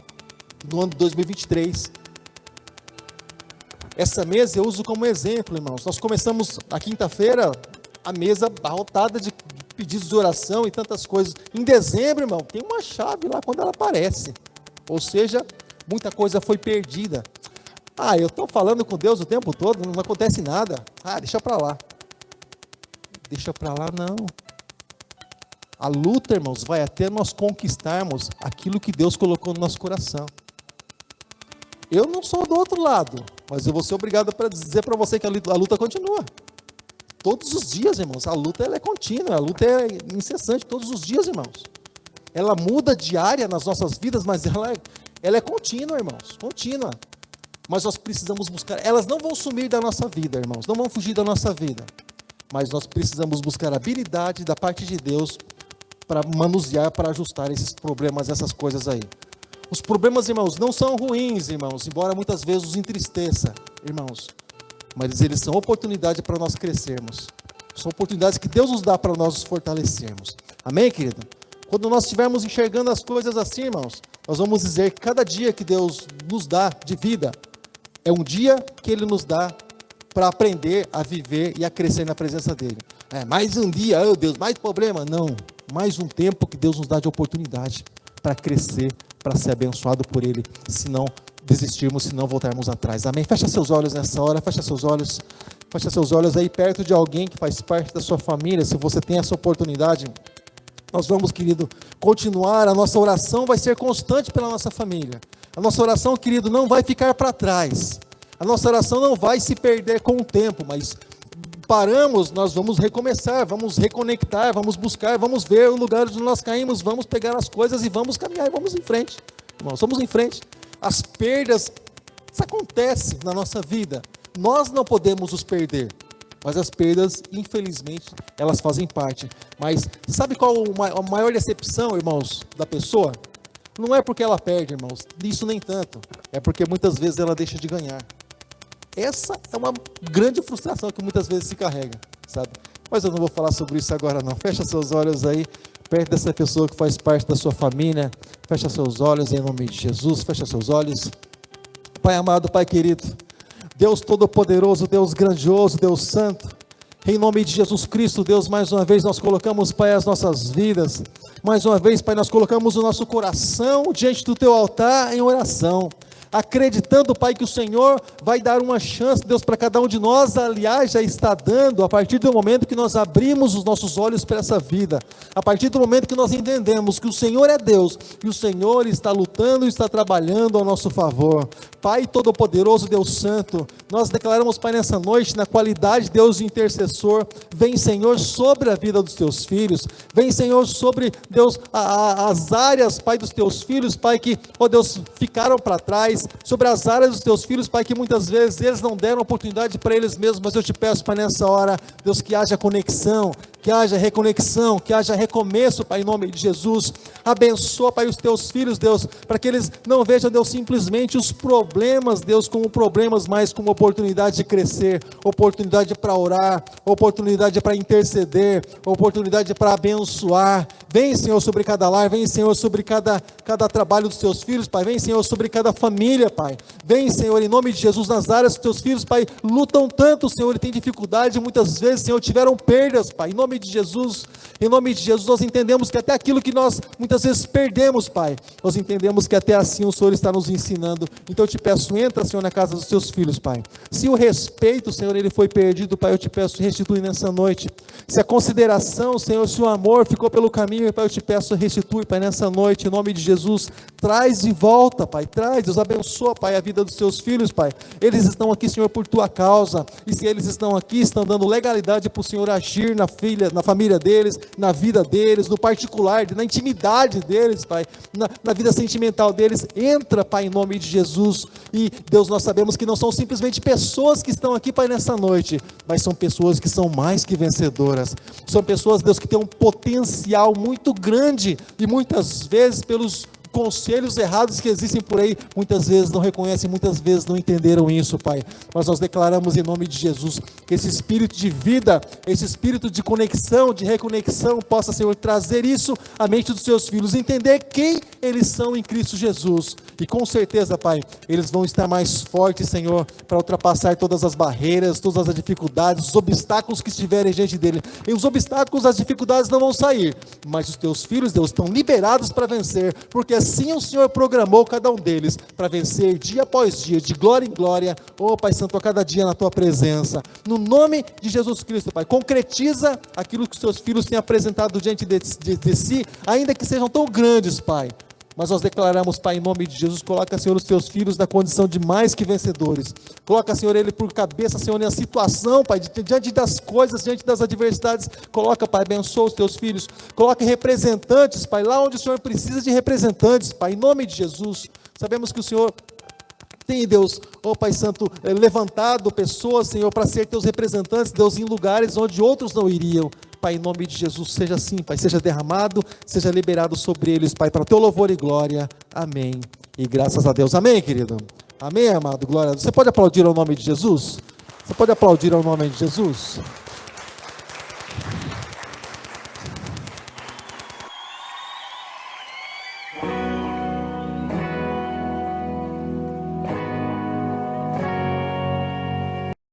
no ano de 2023. Essa mesa eu uso como exemplo, irmãos. Nós começamos na quinta-feira a mesa abarrotada de pedidos de oração e tantas coisas. Em dezembro, irmão, tem uma chave lá quando ela aparece. Ou seja, muita coisa foi perdida. Eu estou falando com Deus o tempo todo, não acontece nada. Deixa para lá. Deixa para lá, não. A luta, irmãos, vai até nós conquistarmos aquilo que Deus colocou no nosso coração. Eu não sou do outro lado, mas eu vou ser obrigado para dizer para você que a luta continua. Todos os dias, irmãos, a luta ela é contínua, a luta é incessante, todos os dias, irmãos. Ela muda diária nas nossas vidas, mas ela é contínua, irmãos, contínua. Mas nós precisamos buscar, elas não vão sumir da nossa vida, irmãos, não vão fugir da nossa vida. Mas nós precisamos buscar habilidade da parte de Deus para manusear, para ajustar esses problemas, essas coisas aí. Os problemas, irmãos, não são ruins, irmãos, embora muitas vezes os entristeça, irmãos. Mas eles são oportunidade para nós crescermos. São oportunidades que Deus nos dá para nós nos fortalecermos. Amém, querido? Quando nós estivermos enxergando as coisas assim, irmãos, nós vamos dizer que cada dia que Deus nos dá de vida é um dia que Ele nos dá para aprender a viver e a crescer na presença dEle. Mais um dia, oh Deus, mais problema. Não, mais um tempo que Deus nos dá de oportunidade para crescer, para ser abençoado por Ele, se não desistirmos, se não voltarmos atrás. Amém? Fecha seus olhos nessa hora, fecha seus olhos aí perto de alguém que faz parte da sua família, se você tem essa oportunidade. Nós vamos, querido, continuar, a nossa oração vai ser constante pela nossa família. A nossa oração, querido, não vai ficar para trás. A nossa oração não vai se perder com o tempo, mas paramos, nós vamos recomeçar, vamos reconectar, vamos buscar, vamos ver o lugar onde nós caímos, vamos pegar as coisas e vamos caminhar, vamos em frente. Irmãos, vamos em frente. As perdas, isso acontece na nossa vida. Nós não podemos os perder, mas as perdas, infelizmente, elas fazem parte. Mas sabe qual a maior decepção, irmãos, da pessoa? Não é porque ela perde, irmãos, isso nem tanto. É porque muitas vezes ela deixa de ganhar. Essa é uma grande frustração que muitas vezes se carrega, sabe? Mas eu não vou falar sobre isso agora não. Fecha seus olhos aí, perto dessa pessoa que faz parte da sua família. Fecha seus olhos em nome de Jesus, fecha seus olhos. Pai amado, Pai querido, Deus Todo-Poderoso, Deus grandioso, Deus Santo, em nome de Jesus Cristo, Deus, mais uma vez nós colocamos, Pai, as nossas vidas, mais uma vez, Pai, nós colocamos o nosso coração diante do Teu altar em oração, acreditando, Pai, que o Senhor vai dar uma chance, Deus, para cada um de nós, aliás, já está dando, a partir do momento que nós abrimos os nossos olhos para essa vida, a partir do momento que nós entendemos que o Senhor é Deus, e o Senhor está lutando e está trabalhando ao nosso favor. Pai Todo-Poderoso, Deus Santo, nós declaramos, Pai, nessa noite, na qualidade, Deus, de intercessor, vem, Senhor, sobre a vida dos Teus filhos, vem, Senhor, sobre, Deus, as áreas, Pai, dos Teus filhos, Pai, que, ó Deus, ficaram para trás, sobre as áreas dos Teus filhos, Pai, que muitas vezes eles não deram oportunidade para eles mesmos, mas eu te peço, Pai, nessa hora, Deus, que haja conexão, que haja reconexão, que haja recomeço, Pai, em nome de Jesus. Abençoa, Pai, os Teus filhos, Deus, para que eles não vejam, Deus, simplesmente os problemas, Deus, como problemas, mas como oportunidade de crescer, oportunidade para orar, oportunidade para interceder, oportunidade para abençoar. Vem, Senhor, sobre cada lar, vem, Senhor, sobre cada trabalho dos Teus filhos, Pai, vem, Senhor, sobre cada família, Pai, vem, Senhor, em nome de Jesus, nas áreas que Teus filhos, Pai, lutam tanto, Senhor, e têm dificuldade, muitas vezes, Senhor, tiveram perdas, Pai, em nome de Jesus, nós entendemos que até aquilo que nós, muitas vezes, perdemos, Pai, nós entendemos que até assim o Senhor está nos ensinando. Então eu te peço, entra, Senhor, na casa dos Teus filhos, Pai, se o respeito, Senhor, ele foi perdido, Pai, eu te peço, restitui nessa noite, se a consideração, Senhor, se o amor ficou pelo caminho, Pai, eu te peço, restitui, Pai, nessa noite, em nome de Jesus, traz de volta, Pai, traz, Deus abençoa, Pai, a vida dos Teus filhos, Pai, eles estão aqui, Senhor, por Tua causa, e se eles estão aqui, estão dando legalidade para o Senhor agir na família deles, na vida deles, no particular, na intimidade deles, Pai, na vida sentimental deles, entra, Pai, em nome de Jesus, e Deus, nós sabemos que não são simplesmente pessoas que estão aqui, Pai, nessa noite, mas são pessoas que são mais que vencedoras, são pessoas, Deus, que têm um potencial muito grande, e muitas vezes pelos conselhos errados que existem por aí, muitas vezes não reconhecem, muitas vezes não entenderam isso, Pai, mas nós declaramos em nome de Jesus, que esse espírito de vida, esse espírito de conexão, de reconexão, possa, Senhor, trazer isso à mente dos Seus filhos, entender quem eles são em Cristo Jesus, e com certeza, Pai, eles vão estar mais fortes, Senhor, para ultrapassar todas as barreiras, todas as dificuldades, os obstáculos que estiverem diante dele, e os obstáculos, as dificuldades não vão sair, mas os Teus filhos, Deus, estão liberados para vencer, porque assim o Senhor programou cada um deles para vencer dia após dia, de glória em glória, Pai Santo, a cada dia na Tua presença, no nome de Jesus Cristo, Pai, concretiza aquilo que os Teus filhos têm apresentado diante de si, ainda que sejam tão grandes, Pai, mas nós declaramos, Pai, em nome de Jesus, coloca, Senhor, os Teus filhos na condição de mais que vencedores, coloca, Senhor, ele por cabeça, Senhor, na situação, Pai, diante das coisas, diante das adversidades, coloca, Pai, abençoa os Teus filhos, coloca representantes, Pai, lá onde o Senhor precisa de representantes, Pai, em nome de Jesus, sabemos que o Senhor tem, Deus, Pai Santo, levantado pessoas, Senhor, para ser Teus representantes, Deus, em lugares onde outros não iriam, Pai, em nome de Jesus, seja assim, Pai, seja derramado, seja liberado sobre eles, Pai, para o Teu louvor e glória, amém, e graças a Deus, amém, querido, amém, amado, glória a Deus. Você pode aplaudir ao nome de Jesus? Você pode aplaudir ao nome de Jesus?